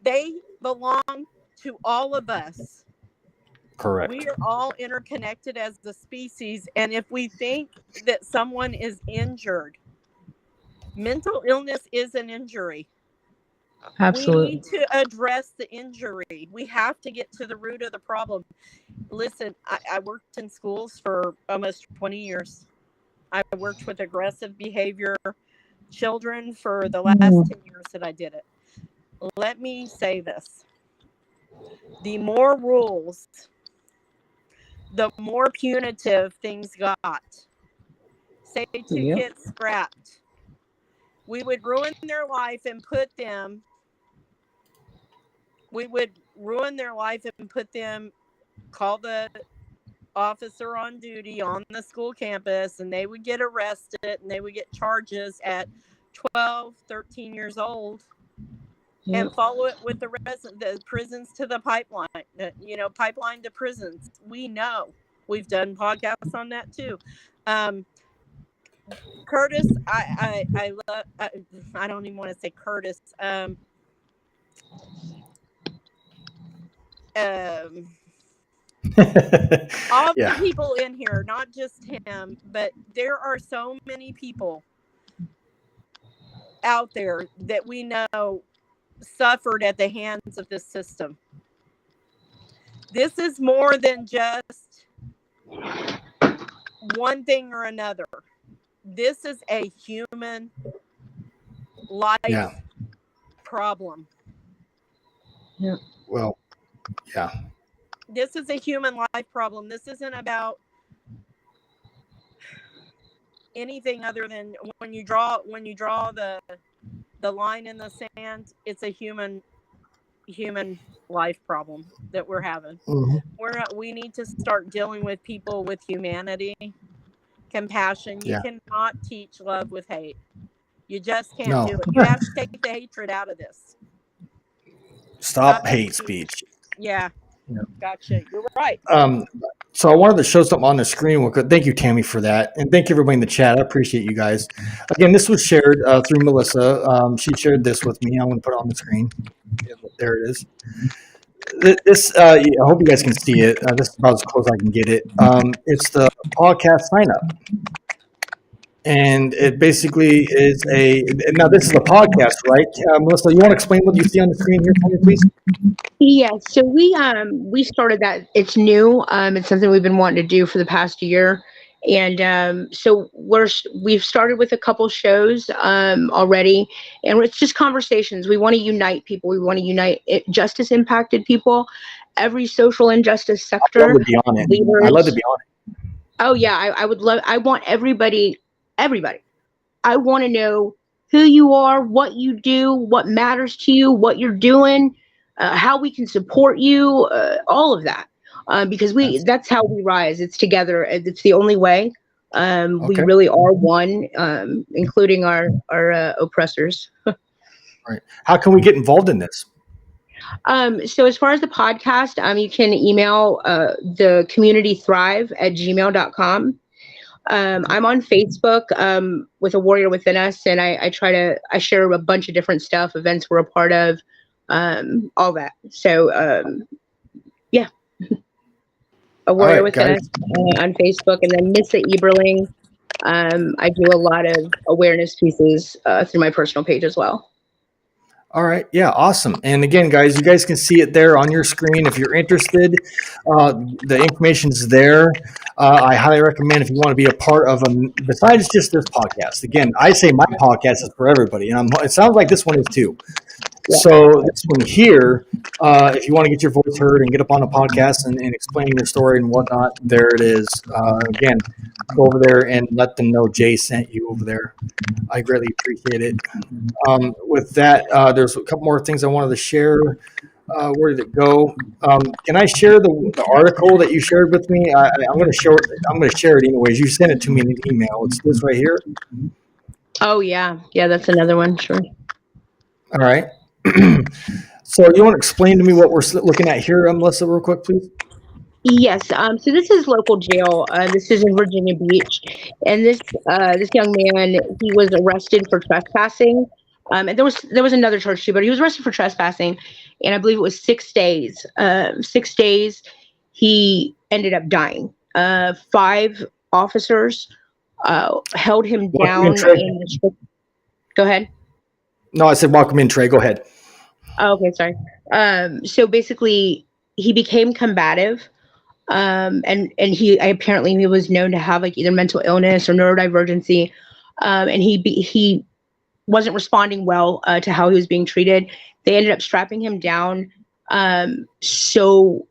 They belong to all of us. Correct. We are all interconnected as the species, and if we think that someone is injured, mental illness is an injury. Absolutely. We need to address the injury. We have to get to the root of the problem. Listen, I worked in schools for almost 20 years. I worked with aggressive behavior children for the last 10 years that I did it. Let me say this. The more rules, the more punitive things got. Say 2 kids scrapped. We would ruin their life and put them, call the officer on duty on the school campus, and they would get arrested and they would get charges at 12, 13 years old, and follow it with the prisons to the pipeline, pipeline to prisons. We know. We've done podcasts on that too. Curtis, I love, I don't even want to say Curtis. All the people in here, not just him, but there are so many people out there that we know suffered at the hands of this system. This is more than just one thing or another. This is a human life problem. Yeah. Well, Yeah. This is a human life problem. This isn't about anything other than when you draw the line in the sand, it's a human life problem that we're having. We need to start dealing with people with humanity, compassion. You Yeah. cannot teach love with hate. You just can't No. do it. You have to take the hatred out of this. Stop hate speech. Yeah. Yeah. Gotcha. You're right. So I wanted to show something on the screen. Thank you, Tammy, for that. And thank you, everybody in the chat. I appreciate you guys. Again, this was shared through Melissa. She shared this with me. I'm going to put it on the screen. There it is. This, I hope you guys can see it. This is about as close as I can get it. It's the podcast sign up. And it basically is now this is a podcast, right? Melissa, you want to explain what you see on the screen here for me, please? Yeah, so we started that. It's new. It's something we've been wanting to do for the past year, and so we've started with a couple shows already, and it's just conversations. We want to unite people. We want to unite justice impacted people, every social injustice sector. I'd love to be on it. I'd love to be on it. Oh yeah, I would love. I want everybody. I want to know who you are, what you do, what matters to you, what you're doing. How we can support you, all of that, because that's how we rise. It's together. It's the only way. We really are one, including our oppressors. Right. How can we get involved in this? So as far as the podcast, you can email the communitythrive@gmail.com. I'm on Facebook with A Warrior Within Us, and I share a bunch of different stuff, events we're a part of. All that. So, yeah. A Warrior Within Us on Facebook, and then Missa Eberling. I do a lot of awareness pieces through my personal page as well. All right. Yeah. Awesome. And again, guys, you guys can see it there on your screen. If you're interested, the information's there. I highly recommend if you want to be a part of besides just this podcast. Again, I say my podcast is for everybody, and it sounds like this one is too. Yeah. So this one here, if you want to get your voice heard and get up on a podcast and explain your story and whatnot, there it is. Again, go over there and let them know Jay sent you over there. I greatly appreciate it. With that, there's a couple more things I wanted to share. Where did it go? Can I share the article that you shared with me? I'm going to share it anyways. You sent it to me in an email. It's this right here. Oh yeah, that's another one. Sure. All right. So you want to explain to me what we're looking at here, Melissa, real quick, please? Yes. So this is local jail. This is in Virginia Beach, and this young man, he was arrested for trespassing. And there was another charge too, but he was arrested for trespassing, and I believe it was 6 days. 6 days, he ended up dying. 5 officers held him down. Go ahead. No, I said welcome in, Trey. Go ahead. Oh, okay, sorry. So basically, he became combative, and he was known to have like either mental illness or neurodivergency, and he wasn't responding well to how he was being treated. They ended up strapping him down so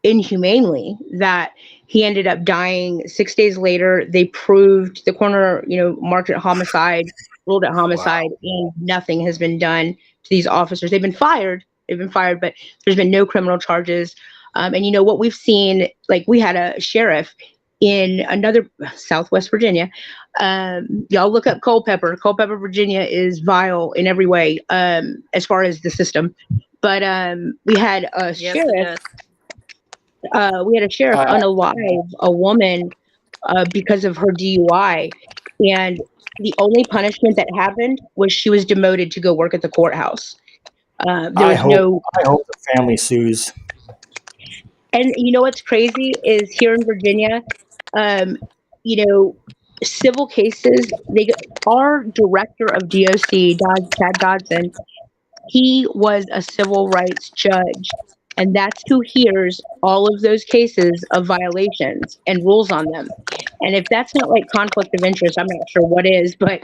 inhumanely that he ended up dying. 6 days later, they proved the coroner, marked it homicide, ruled it homicide, and nothing has been done to these officers. They've been fired, but there's been no criminal charges. And what we've seen, like we had a sheriff in another Southwest Virginia. Y'all look up Culpeper. Culpeper, Virginia is vile in every way as far as the system. But we had a sheriff. We had a sheriff unalive a woman because of her DUI, and the only punishment that happened was she was demoted to go work at the courthouse. I hope the family sues. And what's crazy is here in Virginia, civil cases. Our director of DOC, Chad Dodson, he was a civil rights judge. And that's who hears all of those cases of violations and rules on them. And if that's not like conflict of interest, I'm not sure what is, but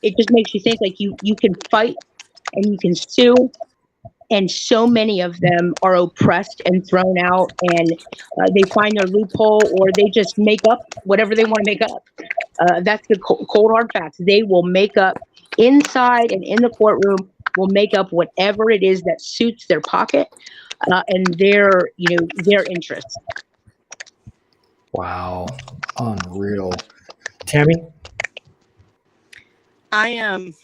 it just makes you think like you can fight and you can sue And so many of them are oppressed and thrown out, and they find their loophole, or they just make up whatever they want to make up. That's the cold hard facts. They will make up inside and in the courtroom, will make up whatever it is that suits their pocket and their interests. Wow. Unreal. Tammy? I am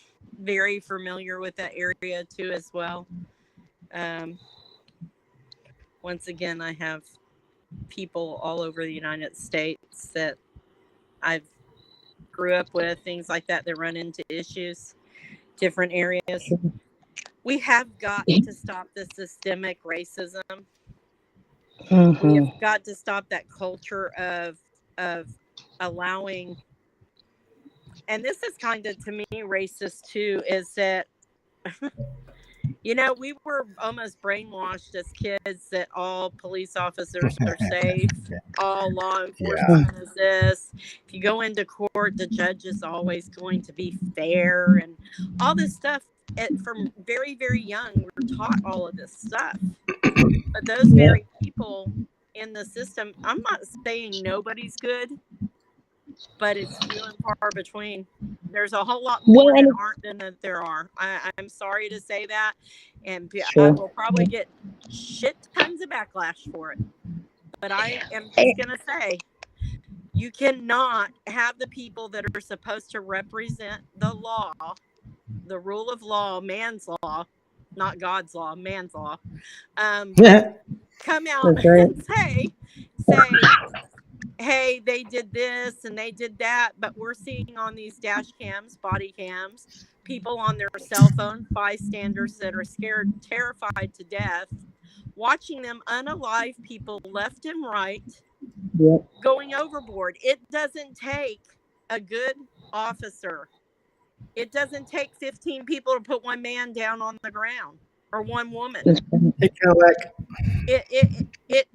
very familiar with that area too as well. Once again, I have people all over the United States that I've grew up with, things like that run into issues, different areas. We have got to stop the systemic racism. We have got to stop that culture of allowing, and this is kind of, to me, racist too, is that we were almost brainwashed as kids that all police officers are safe, all law enforcement is this. If you go into court, the judge is always going to be fair, and all this stuff. From very, very young, we're taught all of this stuff. But those very people in the system, I'm not saying nobody's good, but it's few and far between. There's a whole lot more that aren't than that there are. I'm sorry to say that, and I will probably get shit tons of backlash for it. But I am just gonna say, you cannot have the people that are supposed to represent the law, the rule of law, man's law, not God's law, man's law, come out and say, hey, they did this and they did that, but we're seeing on these dash cams, body cams, people on their cell phone, bystanders that are scared, terrified to death, watching them unalive people left and right, going overboard. It doesn't take a good officer. It doesn't take 15 people to put one man down on the ground, or one woman. Hey, Cadillac.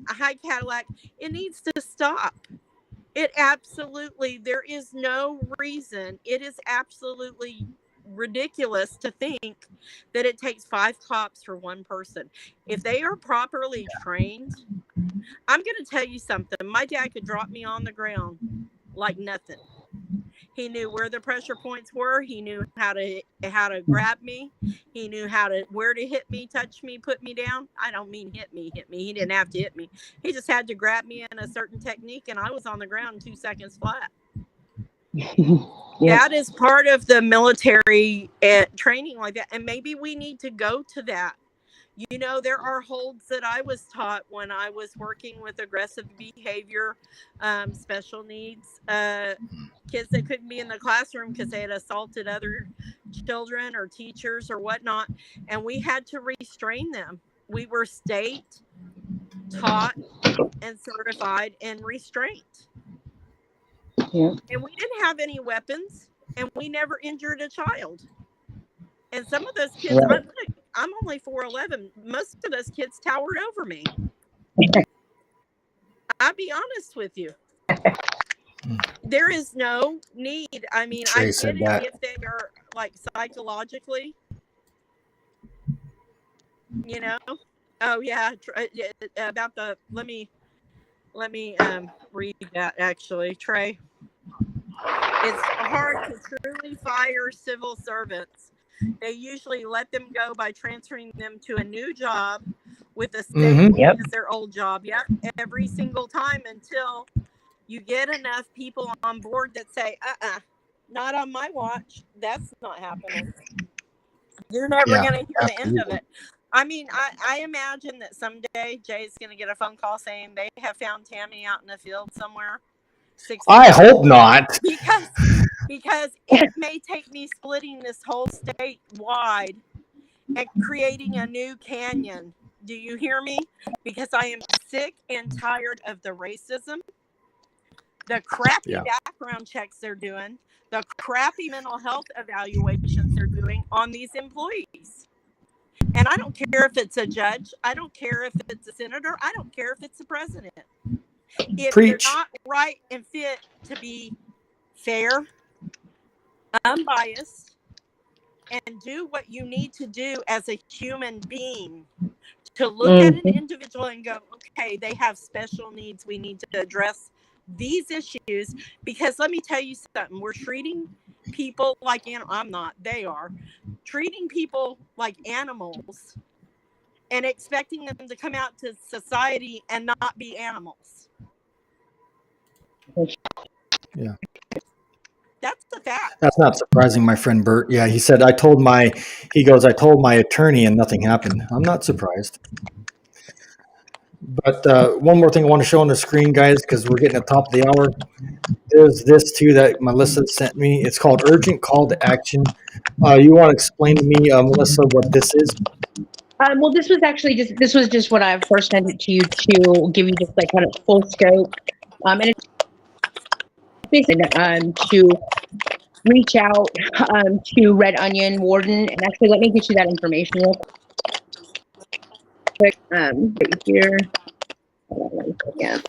Hi, Cadillac. It needs to stop. It absolutely, there is no reason. It is absolutely ridiculous to think that it takes 5 cops for one person. If they are properly trained, I'm going to tell you something. My dad could drop me on the ground like nothing. He knew where the pressure points were. He knew how to grab me. He knew where to hit me, touch me, put me down. I don't mean hit me. He didn't have to hit me. He just had to grab me in a certain technique, and I was on the ground in 2 seconds flat. That is part of the military training like that, and maybe we need to go to that. There are holds that I was taught when I was working with aggressive behavior, special needs, kids that couldn't be in the classroom because they had assaulted other children or teachers or whatnot, and we had to restrain them. We were state taught and certified in restraint. And we didn't have any weapons, and we never injured a child. And some of those kids, I'm only 4'11". Most of those kids towered over me. I'll be honest with you. There is no need. I mean, I get it if they are like psychologically, Oh yeah, about the. Let me read that actually, Trey. It's hard to truly fire civil servants. They usually let them go by transferring them to a new job with the same as their old job. Every single time, until you get enough people on board that say, not on my watch. That's not happening. You're never going to hear the end of it. I mean, I imagine that someday Jay's going to get a phone call saying they have found Tammy out in the field somewhere. I hope not. Because it may take me splitting this whole state wide and creating a new canyon. Do you hear me? Because I am sick and tired of the racism, the crappy background checks they're doing, the crappy mental health evaluations they're doing on these employees. And I don't care if it's a judge. I don't care if it's a senator. I don't care if it's the president. If they're not right and fit to be fair, unbiased, and do what you need to do as a human being to look at an individual and go, okay, they have special needs. We need to address these issues, because let me tell you something. We're treating people like I'm not. They are treating people like animals and expecting them to come out to society and not be animals. Yeah. That's the fact. That's not surprising, my friend Bert. Yeah, he said, I told my attorney and nothing happened. I'm not surprised. But one more thing I want to show on the screen, guys, because we're getting at the top of the hour. There's this too that Melissa sent me. It's called Urgent Call to Action. You want to explain to me, Melissa, what this is? Well, this was actually just when I first sent it to you to give you just like kind of full scope. And it's basically to reach out to Red Onion Warden. And actually, let me get you that information real quick. Right here. Hold on 1 second.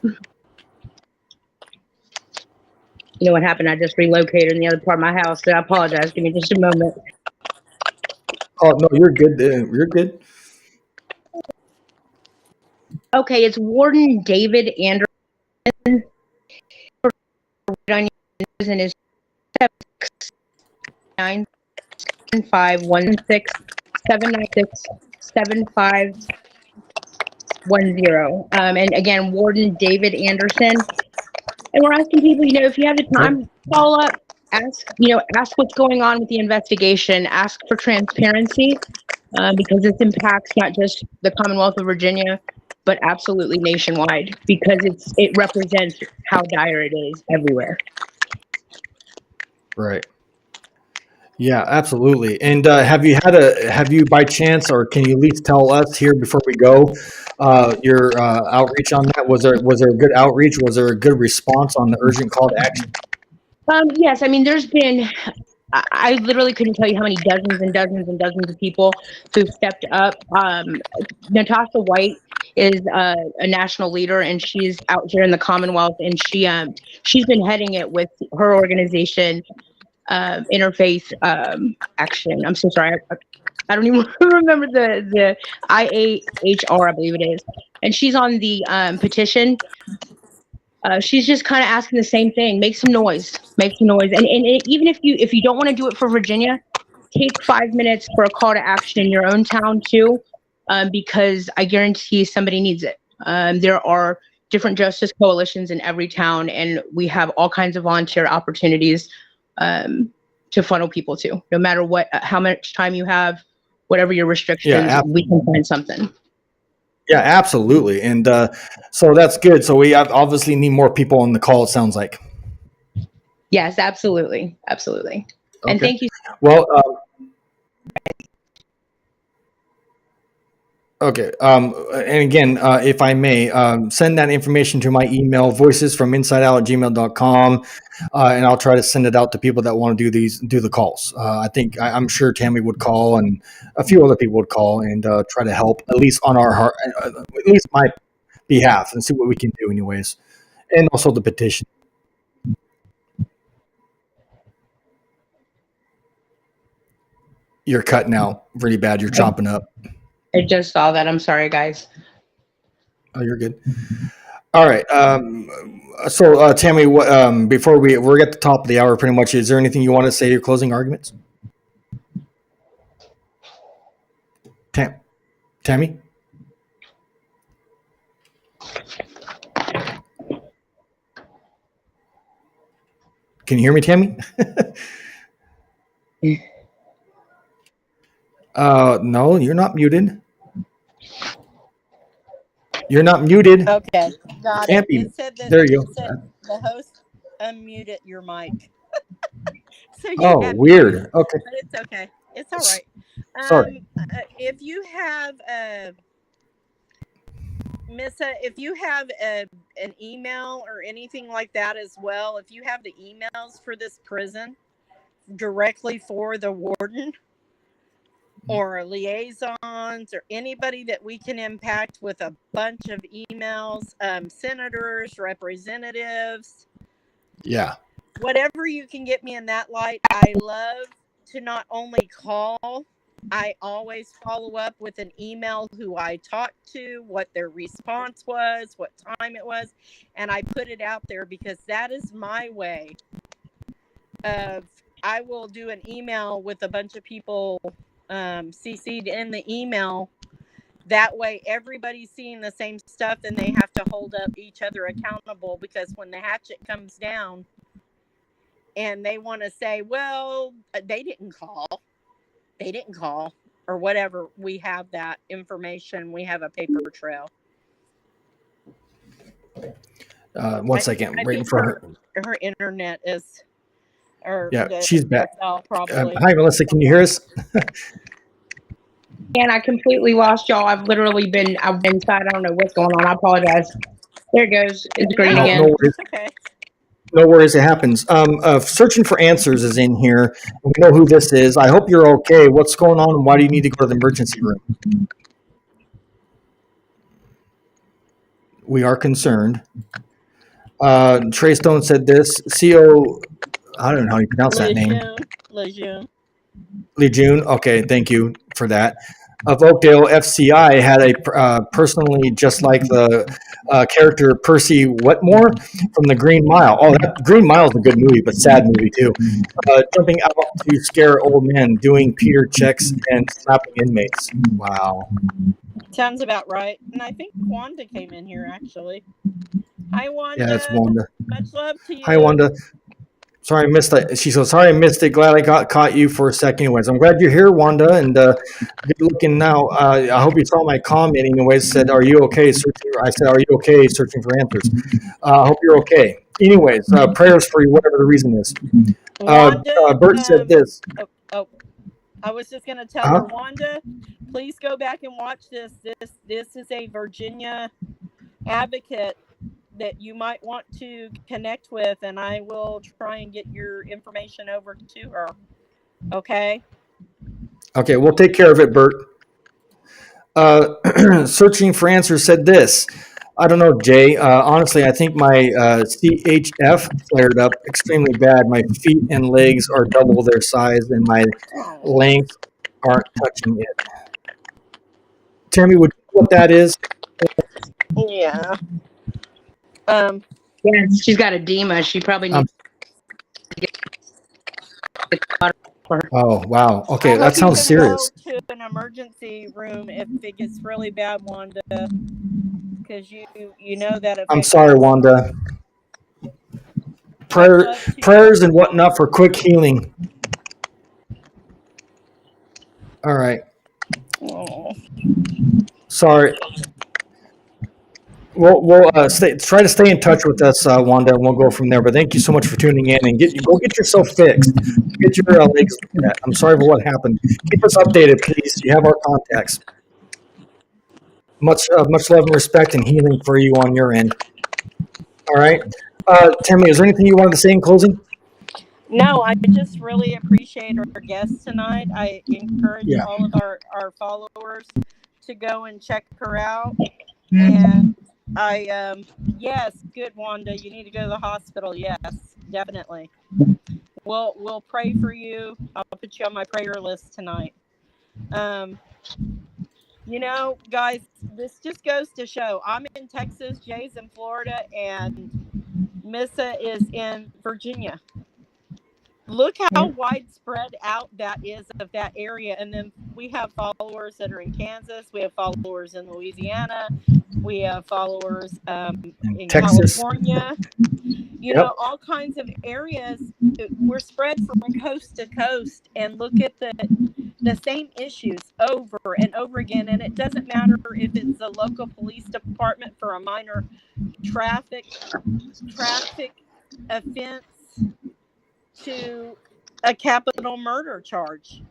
You know what happened? I just relocated in the other part of my house, so I apologize. Give me just a moment. Oh, no, you're good. You're good. Okay, it's Warden David Anderson. Red Onion is 795-166-796-7510. And again, Warden David Anderson. And we're asking people, if you have the time, follow up, ask what's going on with the investigation, ask for transparency, because this impacts not just the Commonwealth of Virginia, but absolutely nationwide, because it represents how dire it is everywhere. Right. Yeah, absolutely. And have you by chance, or can you at least tell us here before we go, your outreach on that? Was there a good outreach? Was there a good response on the urgent call to action? Yes, I mean, there's been, I literally couldn't tell you how many dozens and dozens and dozens of people who've stepped up. Natasha White is a national leader, and she's out here in the Commonwealth, and she's been heading it with her organization, Interfaith Action. I'm so sorry. I don't even remember the IAHR, I believe it is. And she's on the petition. She's just kind of asking the same thing. Make some noise. And even if you don't want to do it for Virginia, take 5 minutes for a call to action in your own town too, because I guarantee somebody needs it. There are different justice coalitions in every town, and we have all kinds of volunteer opportunities to funnel people to. No matter how much time you have, whatever your restrictions, we can find something. Yeah, absolutely. And so that's good. So we obviously need more people on the call, it sounds like. Yes, absolutely. Absolutely. Okay. And thank you. Well, okay. And again, if I may, send that information to my email, voicesfrominsideout@gmail.com, and I'll try to send it out to people that want to do the calls. I'm sure Tammy would call, and a few other people would call, and try to help at least on at least my behalf, and see what we can do anyways. And also the petition. You're cutting out really bad. You're chopping up. I just saw that. I'm sorry, guys. Oh, you're good. All right. So Tammy, before we're at the top of the hour, pretty much, is there anything you want to say, your closing arguments? Tammy? Can you hear me, Tammy? No, you're not muted. You're not muted. Okay, got Can't it. be. It said that, There you go. said the host unmuted your mic. So you Oh, weird. Okay. But it's okay. It's all right. Sorry. If you have Missa, if you have an email or anything like that as well, if you have the emails for this prison directly for the warden or liaisons or anybody that we can impact with a bunch of emails, senators, representatives. Yeah. Whatever you can get me in that light, I love to not only call, I always follow up with an email who I talked to, what their response was, what time it was, and I put it out there because that is my way of, I will do an email with a bunch of people CC'd in the email. That way everybody's seeing the same stuff and they have to hold up each other accountable, because when the hatchet comes down and they want to say, well, they didn't call, or whatever, we have that information. We have a paper trail. 1 second, I waiting think for her. her internet is, or Yeah, she's back. Probably. Hi, Melissa. Can you hear us? And I completely lost y'all. I've been inside. I don't know what's going on. I apologize. There it goes. It's green No, again. No worries. Okay. No worries, it happens. Searching for Answers is in here. We know who this is. I hope you're okay. What's going on, and why do you need to go to the emergency room? We are concerned. Trey Stone said this. CO, I don't know how you pronounce that name. Lejeune. Lejeune. Okay, thank you for that. Of Oakdale FCI had a personally just like the character Percy Wetmore from The Green Mile. Oh, that Green Mile is a good movie, but sad movie too. Jumping out to scare old men, doing Peter checks and slapping inmates. Wow. Sounds about right. And I think Wanda came in here actually. Hi, Wanda. Yeah, it's Wanda. Much love to you. Hi, Wanda. Sorry I missed it. She said, sorry I missed it. Glad I caught you for a second. Anyways, I'm glad you're here, Wanda, and good looking now. I hope you saw my comment. Anyways, said, are you okay? I said, are you okay searching for answers? I hope you're okay. Anyways, prayers for you, whatever the reason is. Wanda, Bert said this. I was just going to tell her, Wanda, please go back and watch this. This is a Virginia advocate that you might want to connect with, and I will try and get your information over to her. Okay? Okay, we'll take care of it, Bert. Searching for Answers said this. I don't know, Jay. Honestly, I think my CHF flared up extremely bad. My feet and legs are double their size, and my lengths aren't touching it. Tammy, would you know what that is? Yeah. Yes, she's got edema. She probably needs to get for her. Oh, wow. Okay, I that hope sounds you can serious. Go to an emergency room if it gets really bad, Wanda, because you know that. I'm sorry, Wanda. Prayers and whatnot for quick healing. All right. Oh. Sorry. We'll try to stay in touch with us, Wanda, and we'll go from there. But thank you so much for tuning in, and go get yourself fixed. Get your legs looked at. I'm sorry for what happened. Keep us updated, please. You have our contacts. Much love and respect and healing for you on your end. All right. Tammy, is there anything you wanted to say in closing? No, I just really appreciate our guest tonight. I encourage all of our followers to go and check her out. And yes, good, Wanda. You need to go to the hospital. Yes, definitely. We'll pray for you. I'll put you on my prayer list tonight. Guys, this just goes to show I'm in Texas, Jay's in Florida, and Missa is in Virginia. Look how widespread out that is of that area. And then we have followers that are in Kansas. We have followers in Louisiana. We have followers in Texas. California. You know, all kinds of areas. We're spread from coast to coast, and look at the same issues over and over again. And it doesn't matter if it's the local police department for a minor traffic offense to a capital murder charge.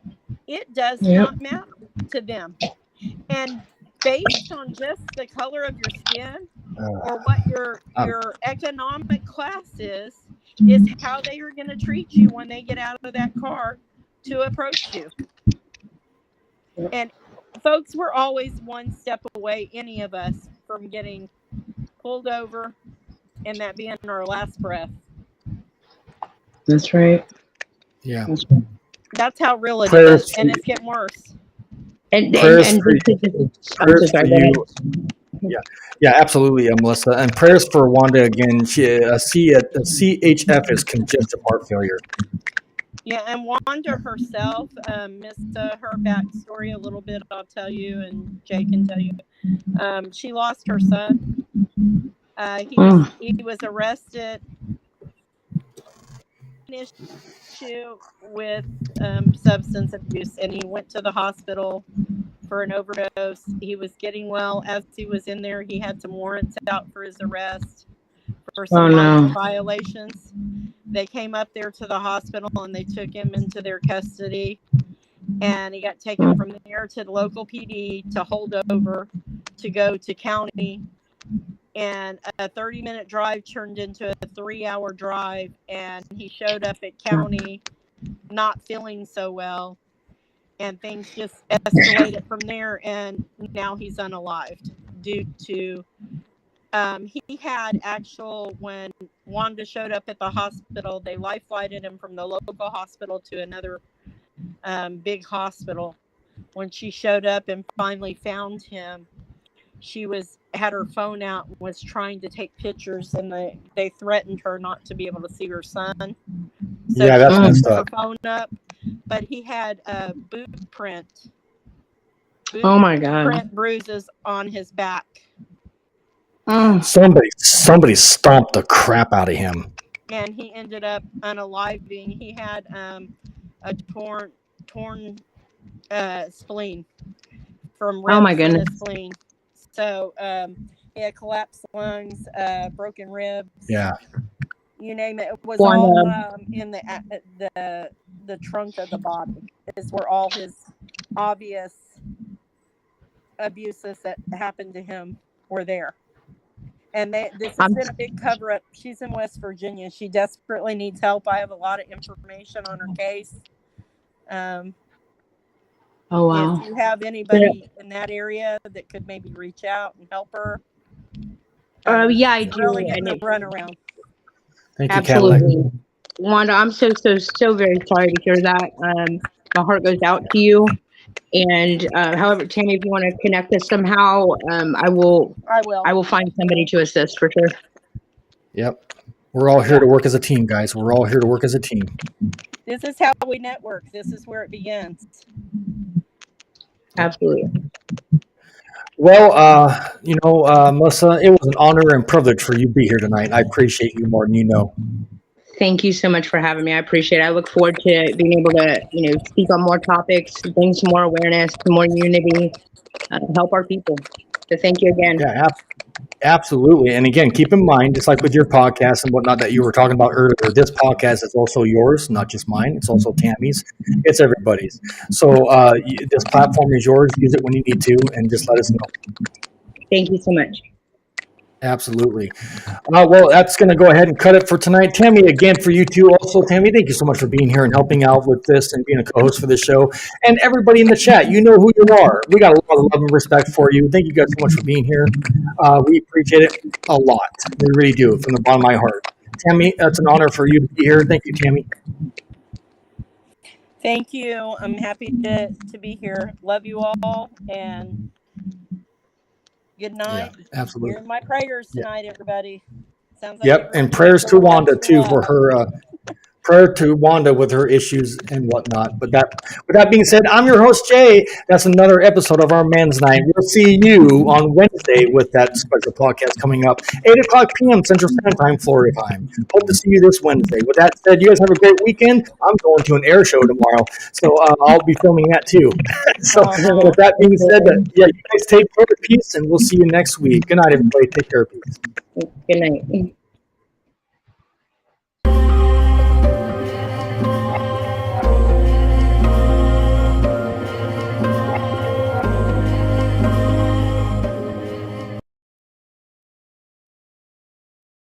It does not matter to them. And based on just the color of your skin or what your economic class is how they are going to treat you when they get out of that car to approach you. And folks, we're always one step away, any of us, from getting pulled over and that being our last breath. That's right. Yeah. That's how real it Prayers is, and for- it's getting worse. And Prayers and for just to- I'm so prayers sorry. for Go ahead. you. Yeah, absolutely, Melissa. And prayers for Wanda again. A CHF is congestive heart failure. Yeah, and Wanda herself missed her backstory a little bit. I'll tell you, and Jay can tell you. She lost her son. He was arrested. Issue with substance abuse, and he went to the hospital for an overdose. He was getting well. As he was in there, he had some warrants out for his arrest for some minor violations. They came up there to the hospital and they took him into their custody, and he got taken from there to the local PD to hold over to go to county, and a 30-minute drive turned into a 3-hour drive, and he showed up at county not feeling so well, and things just escalated from there, and now he's unalived due to he had when Wanda showed up at the hospital, they life flighted him from the local hospital to another big hospital. When she showed up and finally found him, she had her phone out and was trying to take pictures, and they threatened her not to be able to see her son. So Yeah, that's she messed put her up. phone up, but he had a boot print bruises on his back. Somebody stomped the crap out of him. And he ended up unaliving. He had a torn spleen from rips in his spleen. So he had collapsed lungs, broken ribs. Yeah. You name it. It was all in the trunk of the body. Is where all his obvious abuses that happened to him were there. And this has been a big cover-up. She's in West Virginia. She desperately needs help. I have a lot of information on her case. Oh, wow. If you have anybody in that area that could maybe reach out and help her. Yeah, I do. Really getting a run around. Thank you, Absolutely. Cadillac. Wanda, I'm so very sorry to hear that. My heart goes out to you. And however, Tammy, if you want to connect us somehow, I will find somebody to assist for sure. Yep. We're all here to work as a team, guys. We're all here to work as a team. This is how we network. This is where it begins. Absolutely. Well, Melissa, it was an honor and privilege for you to be here tonight. I appreciate you more than you know. Thank you so much for having me. I appreciate it. I look forward to being able to, speak on more topics, bring some more awareness, some more unity, help our people. So thank you again. Yeah, absolutely. And again, keep in mind, just like with your podcast and whatnot that you were talking about earlier, this podcast is also yours, not just mine. It's also Tammy's. It's everybody's. So this platform is yours. Use it when you need to, and just let us know. Thank you so much. Absolutely. Well, that's going to go ahead and cut it for tonight. Tammy, again, for you too. Also, Tammy, thank you so much for being here and helping out with this and being a co-host for this show. And everybody in the chat, you know who you are. We got a lot of love and respect for you. Thank you guys so much for being here. We appreciate it a lot. We really do, from the bottom of my heart. Tammy, it's an honor for you to be here. Thank you, Tammy. Thank you. I'm happy to be here. Love you all, and good night. Yeah, absolutely. You're in my prayers tonight, everybody. Sounds like yep, and prayers to Wanda too for her. Prayer to Wanda with her issues and whatnot. But with that being said, I'm your host Jay. That's another episode of our Men's Night. We'll see you on Wednesday with that special podcast coming up, 8:00 p.m. Central Standard Time, Florida time. Hope to see you this Wednesday. With that said, you guys have a great weekend. I'm going to an air show tomorrow, so I'll be filming that too. So with that being said, you guys take care of peace, and we'll see you next week. Good night, everybody. Take care of peace. Good night.